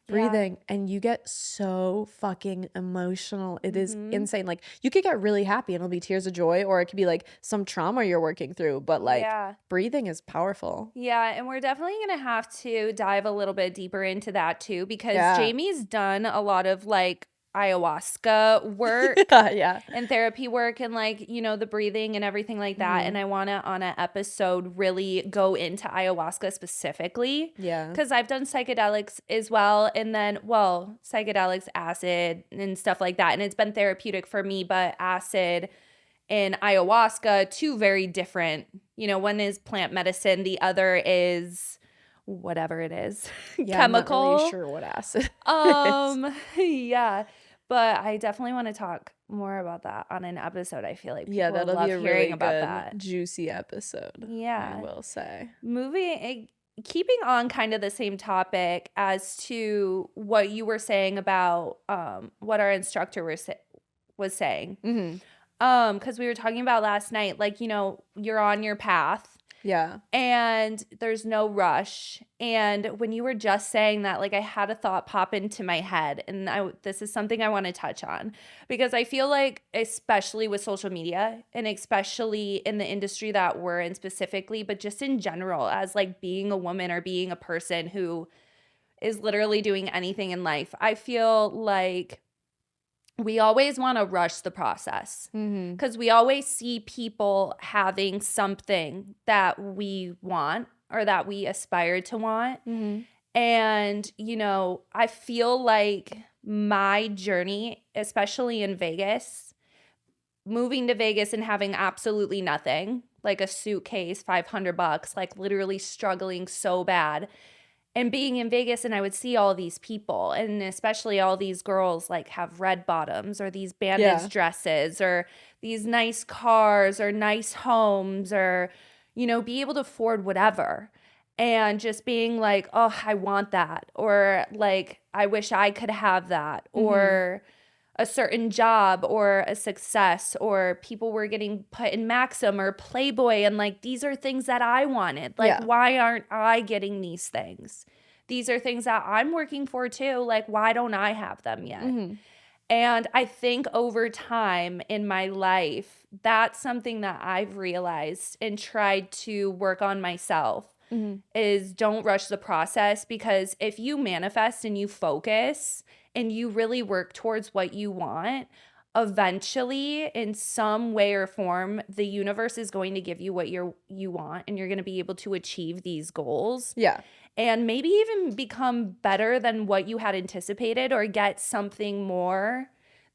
breathing and you get so fucking emotional. It is insane. Like you could get really happy and it'll be tears of joy, or it could be like some trauma you're working through, but like breathing is powerful. Yeah, and we're definitely going to have to dive a little bit deeper into that too, because Jamie's done a lot of like ayahuasca work and therapy work and like, you know, the breathing and everything like that. And I want to on an episode really go into ayahuasca specifically. Yeah. Because I've done psychedelics as well. And then, well, psychedelics, acid and stuff like that. And it's been therapeutic for me, but acid and ayahuasca, two very different, you know, one is plant medicine, the other is whatever it is, chemical. I'm not really sure what acid yeah, but I definitely want to talk more about that on an episode. I feel like people that'll love be a hearing really about good, that juicy episode. I will say. Keeping on kind of the same topic as to what you were saying about what our instructor was saying. Because we were talking about last night, like, you know, you're on your path. Yeah. And there's no rush. And when you were just saying that, like I had a thought pop into my head, and this is something I want to touch on, because I feel like especially with social media and especially in the industry that we're in specifically, but just in general as like being a woman or being a person who is literally doing anything in life, I feel like we always want to rush the process because we always see people having something that we want or that we aspire to want. And, you know, I feel like my journey, especially in Vegas, moving to Vegas and having absolutely nothing, like a suitcase, $500, like literally struggling so bad. And being in Vegas, and I would see all these people, and especially all these girls like have red bottoms or these bandage dresses or these nice cars or nice homes or, you know, be able to afford whatever. And just being like, oh, I want that. Or like, I wish I could have that. Or a certain job or a success, or people were getting put in Maxim or Playboy, and like these are things that I wanted. Like, why aren't I getting these things? These are things that I'm working for too. Like, why don't I have them yet? Mm-hmm. And I think over time in my life, that's something that I've realized and tried to work on myself, is don't rush the process. Because if you manifest and you focus and you really work towards what you want, eventually in some way or form, the universe is going to give you what you want, and you're going to be able to achieve these goals. Yeah. And maybe even become better than what you had anticipated, or get something more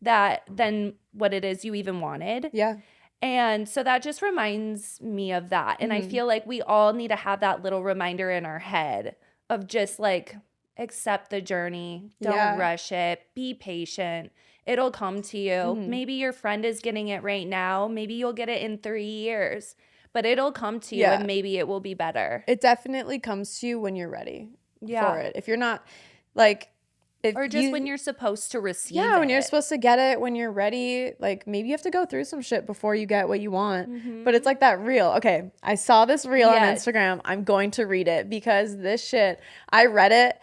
than what it is you even wanted. Yeah. And so that just reminds me of that. And I feel like we all need to have that little reminder in our head of just like, accept the journey. Don't rush it. Be patient. It'll come to you. Maybe your friend is getting it right now. Maybe you'll get it in 3 years. But it'll come to you, and maybe it will be better. It definitely comes to you when you're ready for it. If you're not, like... Or just when you're supposed to receive it. Yeah, when you're supposed to get it, when you're ready. Like, maybe you have to go through some shit before you get what you want. But it's like that reel. Okay, I saw this reel on Instagram. I'm going to read it, because this shit, I read it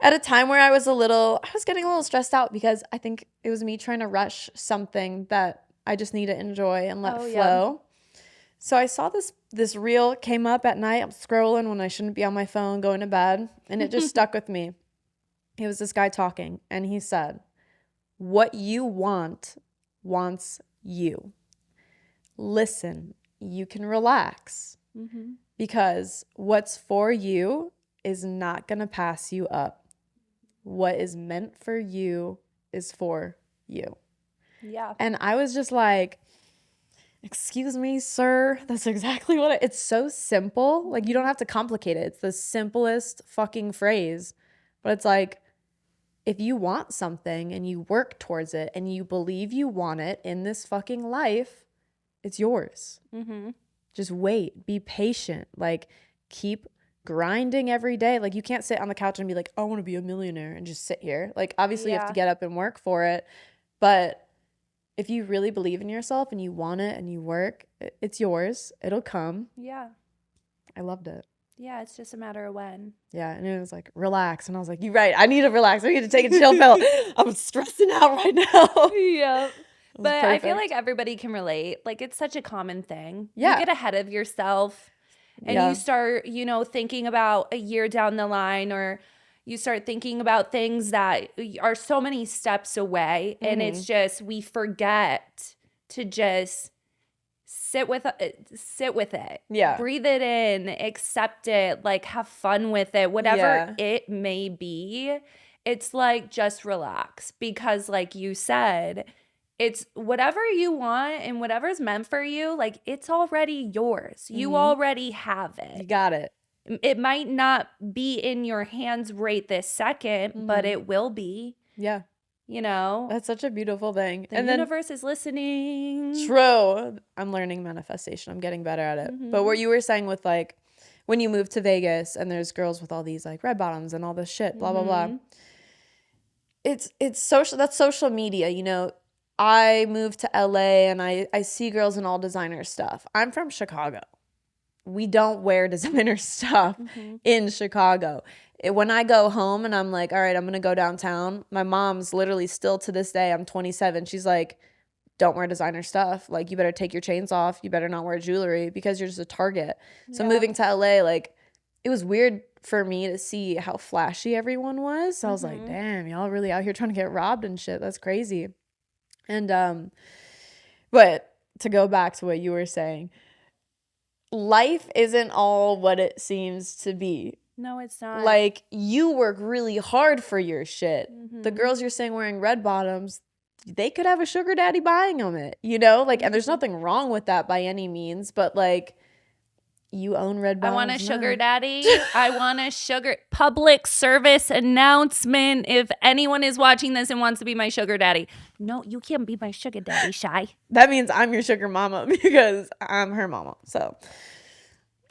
at a time where I was getting a little stressed out, because I think it was me trying to rush something that I just need to enjoy and let flow. So I saw this reel came up at night. I'm scrolling when I shouldn't be on my phone, going to bed, and it just stuck with me. It was this guy talking, and he said, "What you want wants you. Listen, you can relax, because what's for you is not going to pass you up. What is meant for you is for you." Yeah. And I was just like, excuse me, sir. That's exactly what it's so simple. Like, you don't have to complicate it. It's the simplest fucking phrase. But it's like, if you want something and you work towards it and you believe you want it in this fucking life, it's yours. Just wait. Be patient. Like, keep grinding every day. Like, you can't sit on the couch and be like, I want to be a millionaire, and just sit here. Like, obviously you have to get up and work for it. But if you really believe in yourself and you want it and you work, it's yours. It'll come. Yeah. I loved it. Yeah, it's just a matter of when. Yeah, and it was like, relax. And I was like, you're right. I need to relax. I need to take a chill pill. I'm stressing out right now. Yeah. But I feel like everybody can relate. Like, it's such a common thing. Yeah. You get ahead of yourself, and you start, thinking about a year down the line, or you start thinking about things that are so many steps away. And it's just, we forget to just sit with it. Yeah. Breathe it in, accept it, like, have fun with it, whatever it may be. It's like, just relax, because like you said, it's whatever you want and whatever's meant for you, like, it's already yours. You already have it. You got it. It might not be in your hands right this second, but it will be. Yeah. That's such a beautiful thing. The universe is listening. True. I'm learning manifestation. I'm getting better at it. But what you were saying with, like, when you move to Vegas and there's girls with all these, like, red bottoms and all this shit, blah, blah, blah. It's social. That's social media, I moved to LA and I see girls in all designer stuff. I'm from Chicago. We don't wear designer stuff in Chicago. When I go home and I'm like, all right, I'm going to go downtown, my mom's literally still to this day, I'm 27. She's like, don't wear designer stuff. Like, you better take your chains off. You better not wear jewelry, because you're just a target. So moving to LA, like, it was weird for me to see how flashy everyone was. So I was like, damn, y'all really out here trying to get robbed and shit. That's crazy. And, but to go back to what you were saying, life isn't all what it seems to be. No, it's not. Like, you work really hard for your shit. The girls you're saying wearing red bottoms, they could have a sugar daddy buying them it, Like, and there's nothing wrong with that by any means, but like, you own red bottoms. I want a sugar daddy. I want a public service announcement. If anyone is watching this and wants to be my sugar daddy, no, you can't be my sugar daddy, Shy. That means I'm your sugar mama, because I'm her mama. So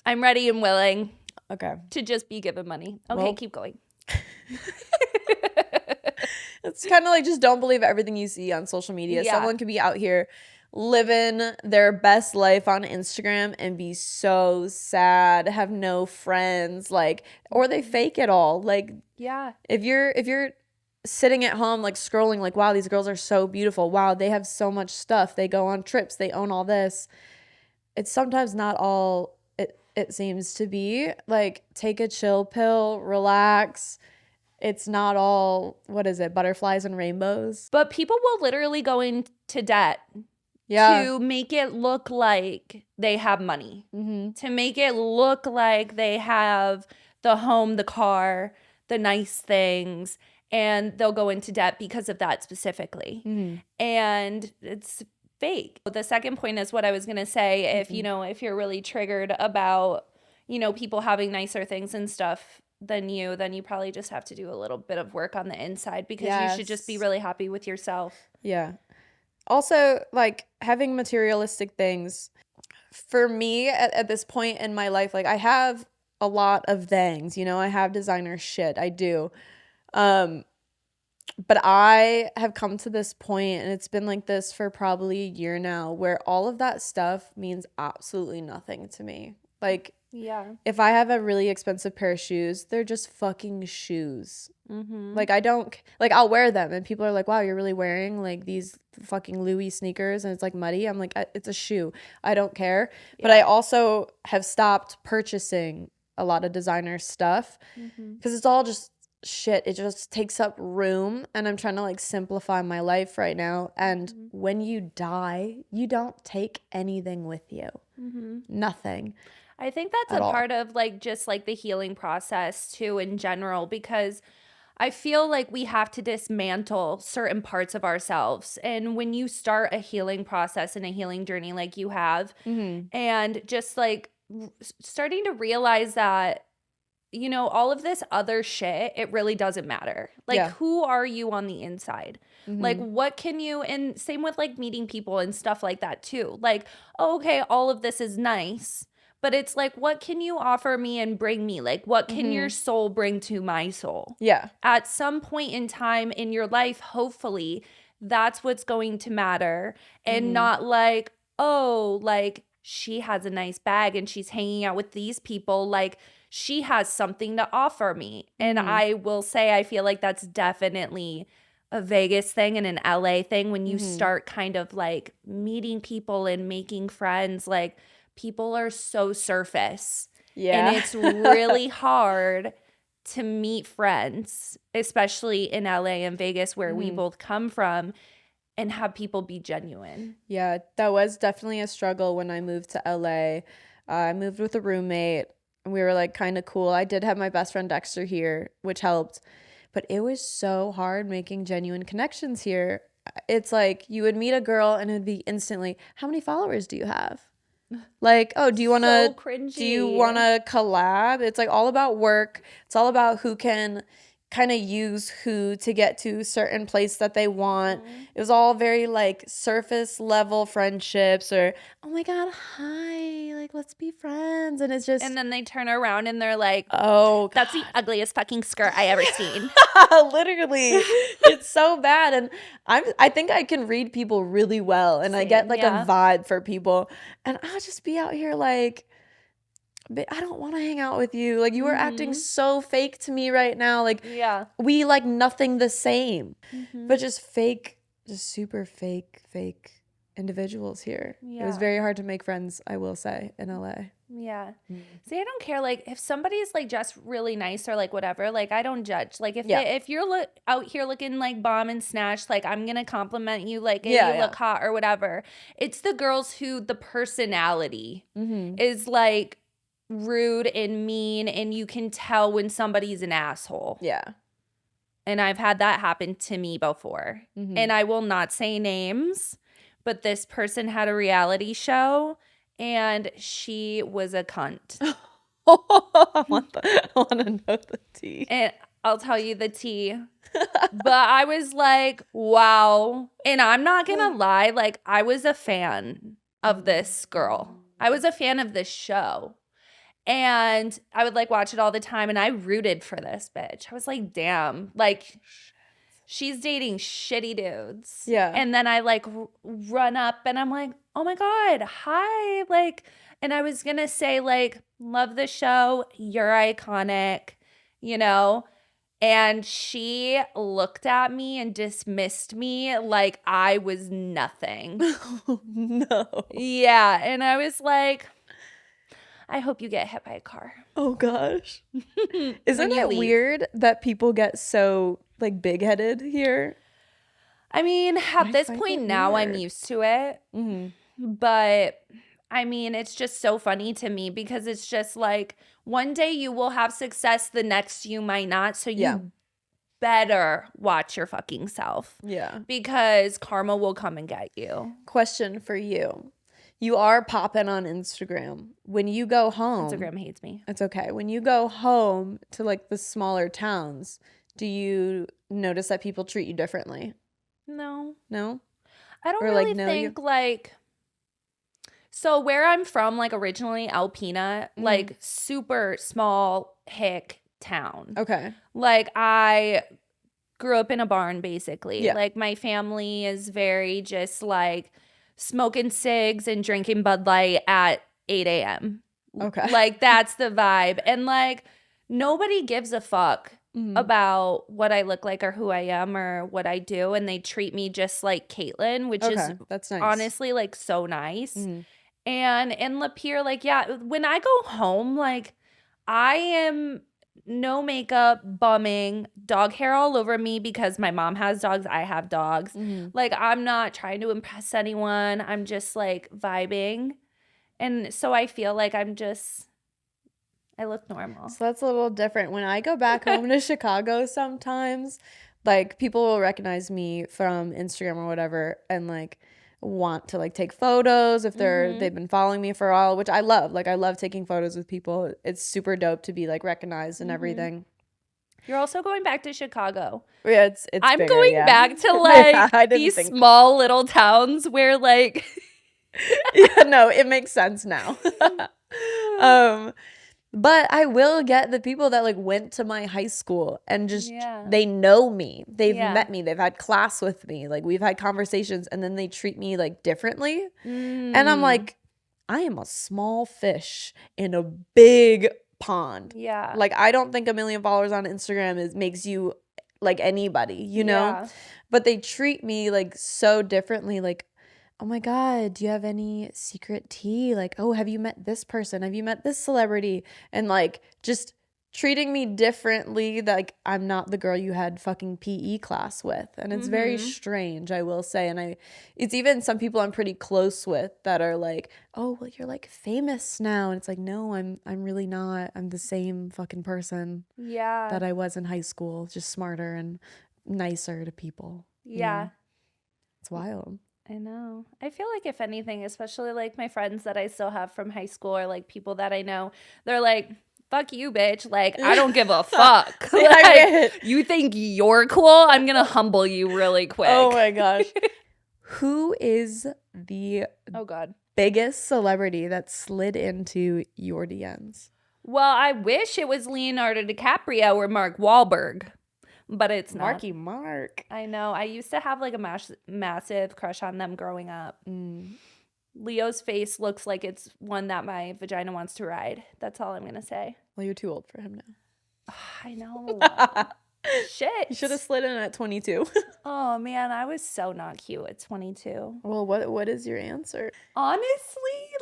I'm ready and willing. Okay. To just be given money. Okay, well, keep going. It's kind of like just don't believe everything you see on social media. Yeah. Someone could be out here living their best life on Instagram and be so sad, have no friends, like, or they fake it all. Like, Yeah. if you're sitting at home like scrolling like, wow, these girls are so beautiful. Wow, they have so much stuff. They go on trips, they own all this. It's sometimes not all it seems to be. Like, take a chill pill, relax. It's not all, what is it, butterflies and rainbows? But people will literally go into debt to make it look like they have money, to make it look like they have the home, the car, the nice things, and they'll go into debt because of that specifically. And it's fake. The second point is what I was going to say. If, if you're really triggered about, people having nicer things and stuff than you probably just have to do a little bit of work on the inside, because you should just be really happy with yourself. Yeah. Also, like, having materialistic things, for me at this point in my life, like, I have a lot of things, I have designer shit, I do. But I have come to this point, and it's been like this for probably a year now, where all of that stuff means absolutely nothing to me. Like, if I have a really expensive pair of shoes, they're just fucking shoes. Like, I don't, like, I'll wear them and people are like, wow, you're really wearing like these fucking Louis sneakers and it's like muddy. I'm like, it's a shoe. I don't care. But I also have stopped purchasing a lot of designer stuff because it's all just shit. It just takes up room, and I'm trying to like simplify my life right now. And when you die, you don't take anything with you. Nothing. I think that's a part of like just like the healing process too in general, because I feel like we have to dismantle certain parts of ourselves. And when you start a healing process and a healing journey like you have, and just like starting to realize that, all of this other shit, it really doesn't matter. Like, who are you on the inside? Like, what can you, and same with like meeting people and stuff like that too. Like, okay, all of this is nice, but it's like, what can you offer me and bring me? Like, what can your soul bring to my soul? Yeah. At some point in time in your life, hopefully, that's what's going to matter. And not like, oh, like, she has a nice bag and she's hanging out with these people. Like, she has something to offer me. And I will say, I feel like that's definitely a Vegas thing and an LA thing when you start kind of like meeting people and making friends. Like, people are so surface. Yeah. And it's really hard to meet friends, especially in LA and Vegas, where we both come from, and have people be genuine. Yeah, that was definitely a struggle when I moved to LA. I moved with a roommate, and we were like kind of cool. I did have my best friend Dexter here, which helped. But it was so hard making genuine connections here. It's like you would meet a girl and it'd be instantly, how many followers do you have? Like, oh, do you want to collab? It's like all about work. It's all about who can kind of use who to get to certain place that they want. It was all very like surface level friendships, or oh my god, hi, like let's be friends. And it's just, and then they turn around and they're like, oh, that's the ugliest fucking skirt I ever seen. Literally, it's so bad. And I think I can read people really well, and I get like a vibe for people, and I'll just be out here like, I don't want to hang out with you. Like, you are acting so fake to me right now. Like, we like nothing the same, but just fake, just super fake individuals here. It was very hard to make friends, I will say, in LA. Yeah. See, I don't care. Like, if somebody's like just really nice or like whatever, like I don't judge. Like, if you're out here looking like bomb and snatch, like I'm gonna compliment you, like you look hot or whatever. It's the girls who the personality is like rude and mean, and you can tell when somebody's an asshole. Yeah. And I've had that happen to me before. And I will not say names, but this person had a reality show and she was a cunt. I want to know the tea. And I'll tell you the tea. But I was like, wow. And I'm not going to lie, like I was a fan of this girl. I was a fan of this show. And I would like watch it all the time, and I rooted for this bitch. I was like, damn, like she's dating shitty dudes. Yeah. And then I like run up and I'm like, oh my God, hi. Like, and I was going to say, like, love the show. You're iconic, you know? And she looked at me and dismissed me like I was nothing. Oh, no. Yeah. And I was like, I hope you get hit by a car. Oh, gosh. When Isn't you it leave. weird that people get so, like, big-headed here? I mean, at this point now, I'm used to it. But I mean, it's just so funny to me because it's just like one day you will have success, the next you might not. So you better watch your fucking self. Yeah. Because karma will come and get you. Question for you. You are popping on Instagram. When you go home. Instagram hates me. It's okay. When you go home to like the smaller towns, do you notice that people treat you differently? No. No? I don't Or, really like, no, think like. So where I'm from, like originally Alpena, like super small hick town. Okay. Like I grew up in a barn basically. Yeah. Like my family is very just like smoking cigs and drinking Bud Light at 8 a.m. Okay. Like that's the vibe. And like nobody gives a fuck about what I look like or who I am or what I do. And they treat me just like Caitlin, which is that's nice. honestly like so nice. And in Lapeer, like, yeah, when I go home, like I am no makeup, bumming, dog hair all over me because my mom has dogs, I have dogs. Like I'm not trying to impress anyone. I'm just like vibing. And so I feel like I look normal. So that's a little different. When I go back home to Chicago sometimes, like people will recognize me from Instagram or whatever and like want to like take photos if they've been following me for a while, which I love. Like I love taking photos with people. It's super dope to be like recognized and everything. You're also going back to Chicago. Yeah, it's I'm bigger, going back to like these small little towns where like yeah, no, it makes sense now. But I will get the people that like went to my high school and just they know me. They've met me. They've had class with me. Like we've had conversations and then they treat me like differently. And I'm like, I am a small fish in a big pond. Yeah. Like I don't think 1 million followers on Instagram makes you like anybody, you know? Yeah. But they treat me like so differently. Like, oh my God, do you have any secret tea? Like, oh, have you met this person? Have you met this celebrity? And like just treating me differently, like I'm not the girl you had fucking PE class with. And it's very strange, I will say. And it's even some people I'm pretty close with that are like, oh, well, you're like famous now. And it's like, no, I'm really not. I'm the same fucking person that I was in high school, just smarter and nicer to people. Yeah. You know? It's wild. I know. I feel like if anything, especially like my friends that I still have from high school or like people that I know, they're like, fuck you, bitch. Like, I don't give a fuck. Like, you think you're cool? I'm going to humble you really quick. Oh my gosh. Who is the biggest celebrity that slid into your DMs? Well, I wish it was Leonardo DiCaprio or Mark Wahlberg. But it's not. Marky Mark. I know. I used to have like a massive crush on them growing up. Leo's face looks like it's one that my vagina wants to ride. That's all I'm going to say. Well, you're too old for him now. I know. Shit. You should have slid in at 22. Oh, man. I was so not cute at 22. Well, what is your answer? Honestly,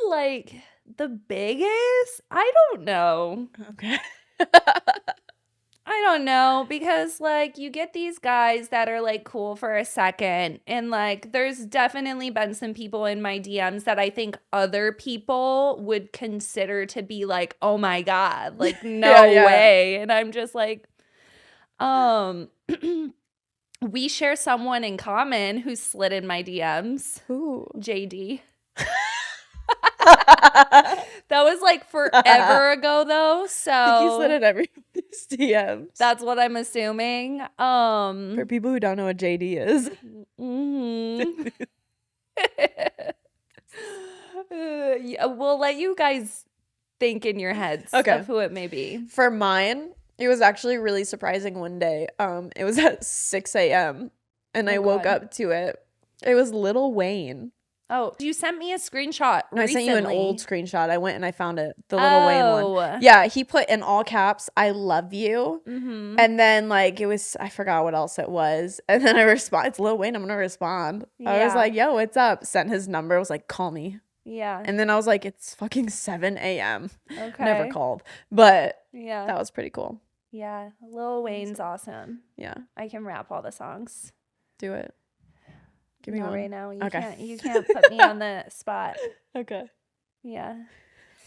like the biggest? I don't know. Okay. I don't know because like you get these guys that are like cool for a second and like there's definitely been some people in my DMs that I think other people would consider to be like, oh my God, like no way. And I'm just like, we share someone in common who slid in my DMs. Who? JD. That was like forever ago though, so I think you slid in everybody's DMs. That's what I'm assuming. For people who don't know what JD is. We'll let you guys think in your heads of who it may be. For mine, It was actually really surprising one day. It was at 6 a.m. and I woke God. up to it. It was Lil Wayne. Oh, you sent me a screenshot No, I sent you an old recently. screenshot. I went and I found it, the Lil Wayne one. Oh. Yeah, he put in all caps, "I love you." Mm-hmm. And then like it was, I forgot what else it was. And then I respond, it's Lil Wayne, I'm gonna respond. I was Yeah. like, "Yo, what's up?" Sent his number, was like, "Call me." Yeah. And then I was like, it's fucking 7 a.m. Okay. Never called. But Yeah. that was pretty cool. Yeah. Lil Wayne's awesome. Yeah. I can rap all the songs. Do it. Give me Not one. right now. You Okay. can't. You can't put me on the spot. Okay. Yeah.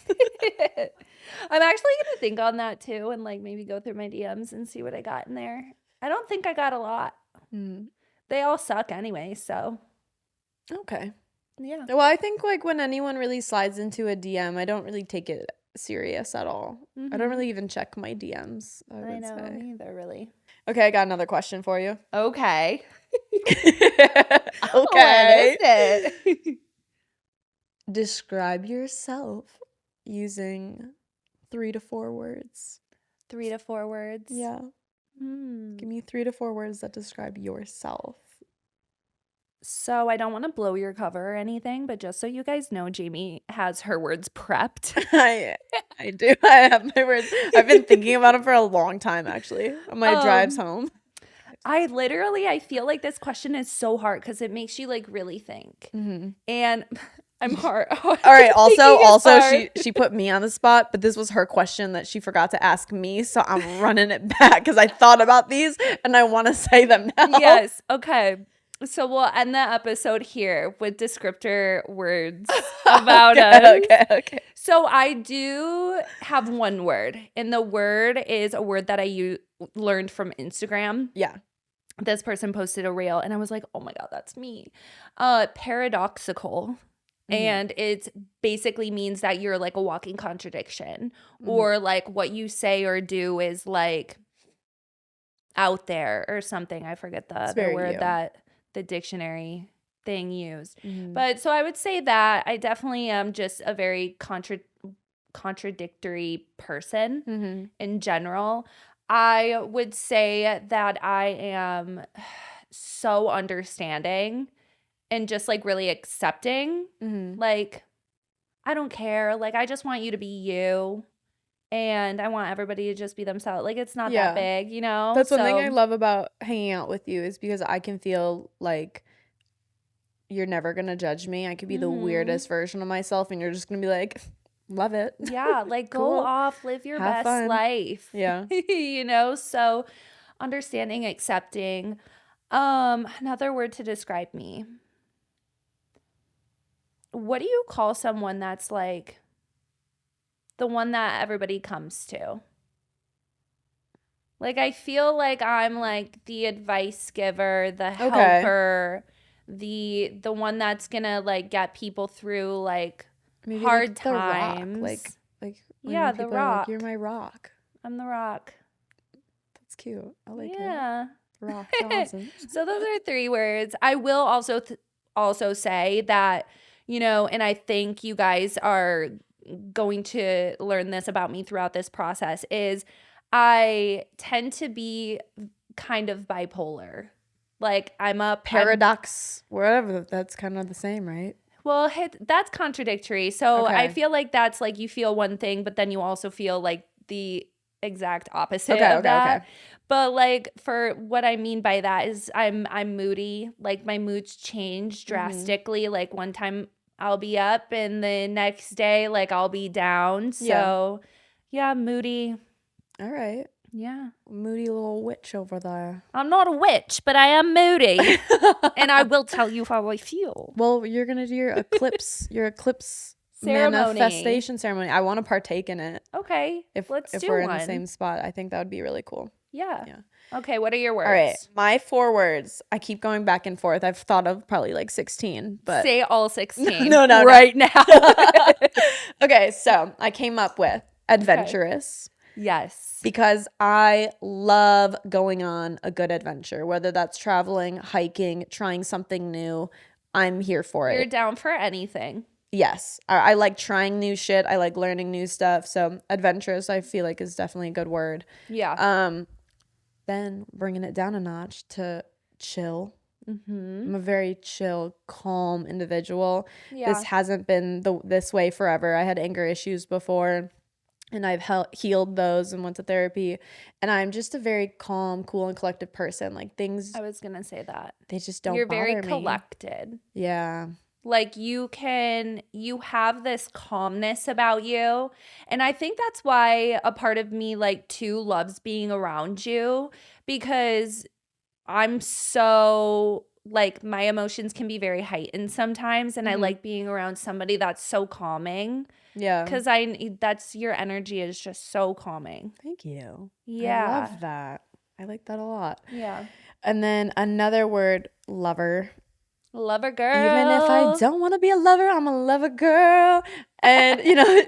I'm actually gonna think on that too, and like maybe go through my DMs and see what I got in there. I don't think I got a lot. They all suck anyway. So. Okay. Yeah. Well, I think like when anyone really slides into a DM, I don't really take it serious at all. I don't really even check my DMs. I know neither really. Okay, I got another question for you. Okay. Okay. What is it? Describe yourself using 3 to 4 words. 3 to 4 words. Yeah. Give me 3 to 4 words that describe yourself. So I don't want to blow your cover or anything, but just so you guys know, Jamie has her words prepped. I do. I have my words. I've been thinking about them for a long time, actually, on my drives home. I feel like this question is so hard because it makes you like really think. And I'm hard. All right. Also, she put me on the spot, but this was her question that she forgot to ask me, so I'm running it back because I thought about these and I want to say them now. Yes. Okay. So we'll end the episode here with descriptor words about us. Okay. So I do have one word, and the word is a word that I learned from Instagram. Yeah. This person posted a reel, and I was like, oh my God, that's me. Paradoxical. And it basically means that you're like a walking contradiction, or like what you say or do is like out there or something. I forget the other word that the dictionary thing used. But so I would say that I definitely am just a very contradictory person in general. I would say that I am so understanding and just like really accepting. Like, I don't care. Like, I just want you to be you. And I want everybody to just be themselves. Like, it's not that big, you know? That's one thing I love about hanging out with you is because I can feel like you're never going to judge me. I could be the weirdest version of myself and you're just going to be like, love it. Yeah, like Cool. go off, live your Have best fun. life. Yeah. You know? So understanding, accepting. Another word to describe me. What do you call someone that's like the one that everybody comes to? Like, I feel like I'm like the advice giver, the helper, the one that's gonna like get people through like Maybe hard like the times. Rock. Like yeah, the rock. Like, you're my rock. I'm the rock. That's cute. I like it. Rock Johnson. So those are 3 words. I will also say that, you know, and I think you guys are going to learn this about me throughout this process, is I tend to be kind of bipolar. Like I'm a paradox, wherever, that's kind of the same, right? Well, that's contradictory. So I feel like that's like you feel one thing, but then you also feel like the exact opposite of that. But like for what I mean by that is I'm moody. Like my moods change drastically. Like one time I'll be up and the next day like I'll be down. So yeah, moody. All right. Yeah. Moody little witch over there. I'm not a witch, but I am moody. And I will tell you how I feel. Well, you're going to do your eclipse ceremony. Manifestation ceremony. I want to partake in it. Okay. If we're in the same spot, I think that would be really cool. Yeah. Okay, what are your words? All right. My 4 words. I keep going back and forth. I've thought of probably like 16, but say all 16. No, right now. Okay, so I came up with adventurous. Okay. Yes. Because I love going on a good adventure, whether that's traveling, hiking, trying something new. I'm here for it. You're down for anything. Yes. I like trying new shit. I like learning new stuff. So adventurous, I feel like, is definitely a good word. Yeah. Then bringing it down a notch to chill. Mm-hmm. I'm a very chill, calm individual. Yeah. This hasn't been this way forever. I had anger issues before, and I've healed those and went to therapy. And I'm just a very calm, cool, and collected person. Like, things, I was gonna say that. they just don't You're bother very me. collected. Yeah. Like you have this calmness about you. And I think that's why a part of me like too loves being around you, because I'm so like my emotions can be very heightened sometimes, and I like being around somebody that's so calming. Yeah. Because that's your energy is just so calming. Thank you. Yeah. I love that. I like that a lot. Yeah. And then another word, lover. Lover girl. Even if I don't want to be a lover, I'm a lover girl. And, you know,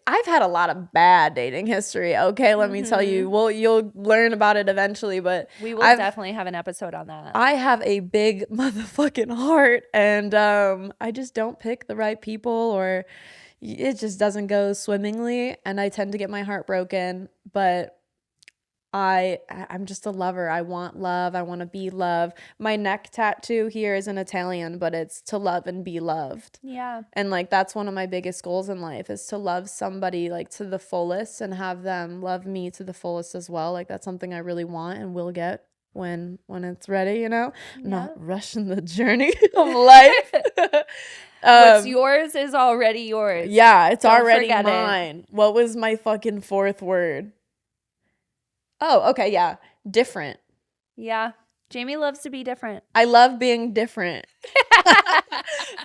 I've had a lot of bad dating history. Okay, let me tell you. Well, you'll learn about it eventually, but we will definitely have an episode on that. I have a big motherfucking heart, and I just don't pick the right people, or it just doesn't go swimmingly, and I tend to get my heart broken. But I'm just a lover. I want love. I want to be loved. My neck tattoo here is in Italian, but it's to love and be loved. Yeah. And like that's one of my biggest goals in life, is to love somebody like to the fullest and have them love me to the fullest as well. Like that's something I really want and will get when it's ready, you know? Yeah. Not rushing the journey of life. What's yours is already yours. Yeah, it's Don't already forget mine. What was my fucking fourth word? Oh, okay, yeah. Different. Yeah. Jamie loves to be different. I love being different.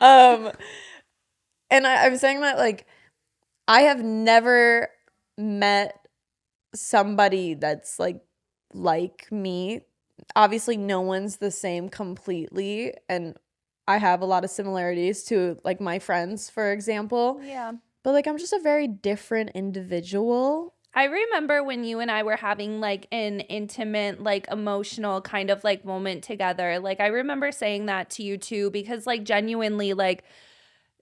And I'm saying that like I have never met somebody that's like me. Obviously, no one's the same completely, and I have a lot of similarities to like my friends, for example. Yeah. But like I'm just a very different individual. I remember when you and I were having like an intimate, like emotional kind of like moment together. Like I remember saying that to you too, because like genuinely, like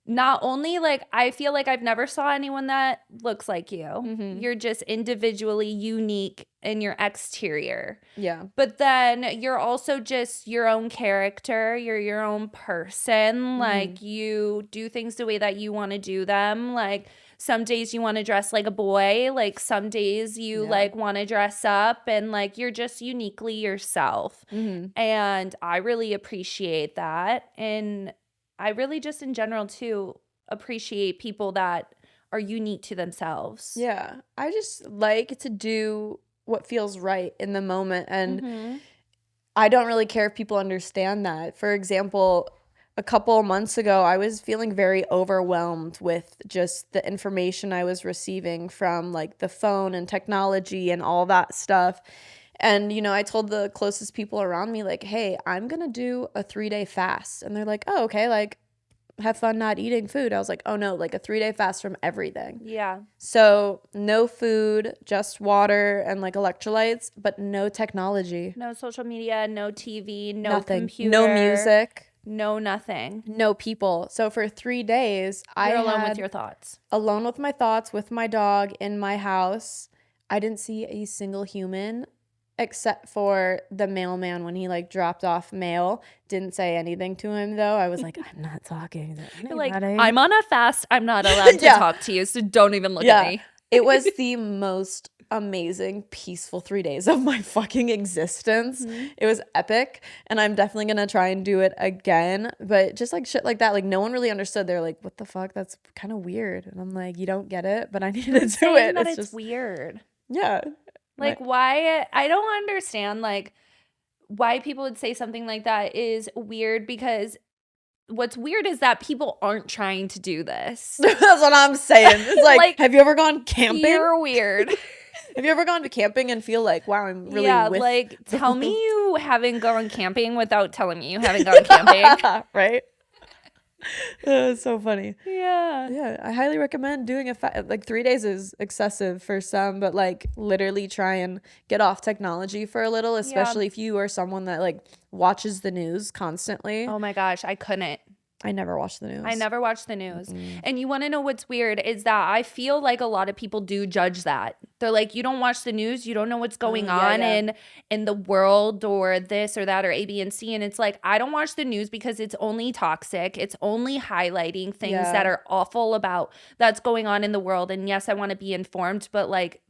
not only like I feel like I've never saw anyone that looks like you. Mm-hmm. You're just individually unique in your exterior. Yeah. But then you're also just your own character. You're your own person. Like you do things the way that you want to do them. Like some days you want to dress like a boy. Like some days you like want to dress up, and like you're just uniquely yourself. And I really appreciate that. And I really just in general too appreciate people that are unique to themselves. Yeah. I just like to do what feels right in the moment. And I don't really care if people understand that. For example, a couple of months ago, I was feeling very overwhelmed with just the information I was receiving from like the phone and technology and all that stuff. And, you know, I told the closest people around me, like, hey, I'm going to do a 3-day fast. And they're like, oh, okay, like, have fun not eating food. I was like, oh, no, like a 3-day fast from everything. Yeah. So no food, just water and like electrolytes, but no technology. No social media, no TV, no Nothing. computer. No music. No nothing. No people. So for 3 days, You're alone with your thoughts. Alone with my thoughts, with my dog in my house. I didn't see a single human except for the mailman when he like dropped off mail. Didn't say anything to him though. I was like, I'm not talking to anybody. You're like, I'm on a fast. I'm not allowed to talk to you, so don't even look at me. It was the most amazing, peaceful 3 days of my fucking existence. It was epic, and I'm definitely gonna try and do it again. But just like shit like that, like no one really understood. They're like, what the fuck? That's kind of weird. And I'm like, you don't get it, but I need to do it. That it's just weird. Yeah. Like why? I don't understand like why people would say something like that is weird, because what's weird is that people aren't trying to do this. That's what I'm saying. It's like have you ever gone camping? You're weird. Have you ever gone to camping and feel like, wow, I'm really with like tell me you haven't gone camping without telling me you haven't gone camping. Right? It's so funny. Yeah. I highly recommend doing like 3 days is excessive for some, but like literally try and get off technology for a little, especially if you are someone that like watches the news constantly. Oh my gosh, I couldn't. I never watch the news. I never watch the news. And you want to know what's weird is that I feel like a lot of people do judge that. They're like, you don't watch the news, you don't know what's going on in the world or this or that or A, B, and C. And it's like, I don't watch the news because it's only toxic. It's only highlighting things that are awful about that's going on in the world. And yes, I want to be informed, but like,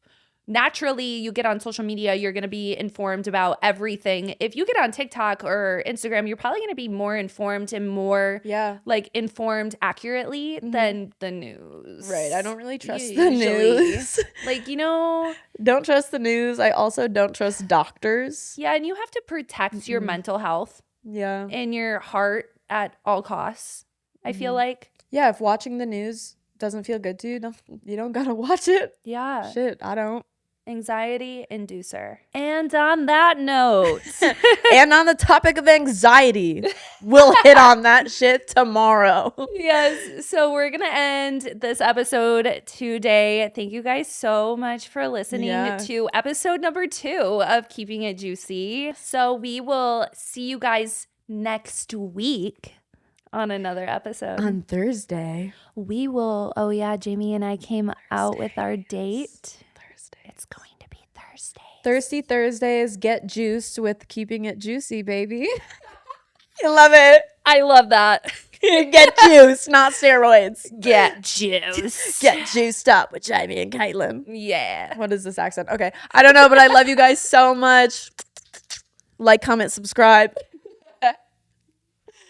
naturally, you get on social media, you're going to be informed about everything. If you get on TikTok or Instagram, you're probably going to be more informed and more like informed accurately than the news. Right. I don't really trust the news. Like, you know. Don't trust the news. I also don't trust doctors. Yeah. And you have to protect your mental health. Yeah. And your heart at all costs, I feel like. Yeah. If watching the news doesn't feel good to you, you don't got to watch it. Yeah. Shit. I don't. Anxiety inducer. And on that note, and on the topic of anxiety, we'll hit on that shit tomorrow. Yes. So we're going to end this episode today. Thank you guys so much for listening to episode number 2 of Keeping It Juicy. So we will see you guys next week on another episode. On Thursday. We will. Oh, yeah. Jamie and I came out with our date. It's going to be Thursday. Thirsty Thursdays. Get juiced with Keeping It Juicy, baby. You love it. I love that. Get juiced, not steroids. Get juiced. Get juiced up with Jamie and Caitlin. Yeah. What is this accent? Okay. I don't know, but I love you guys so much. Like, comment, subscribe.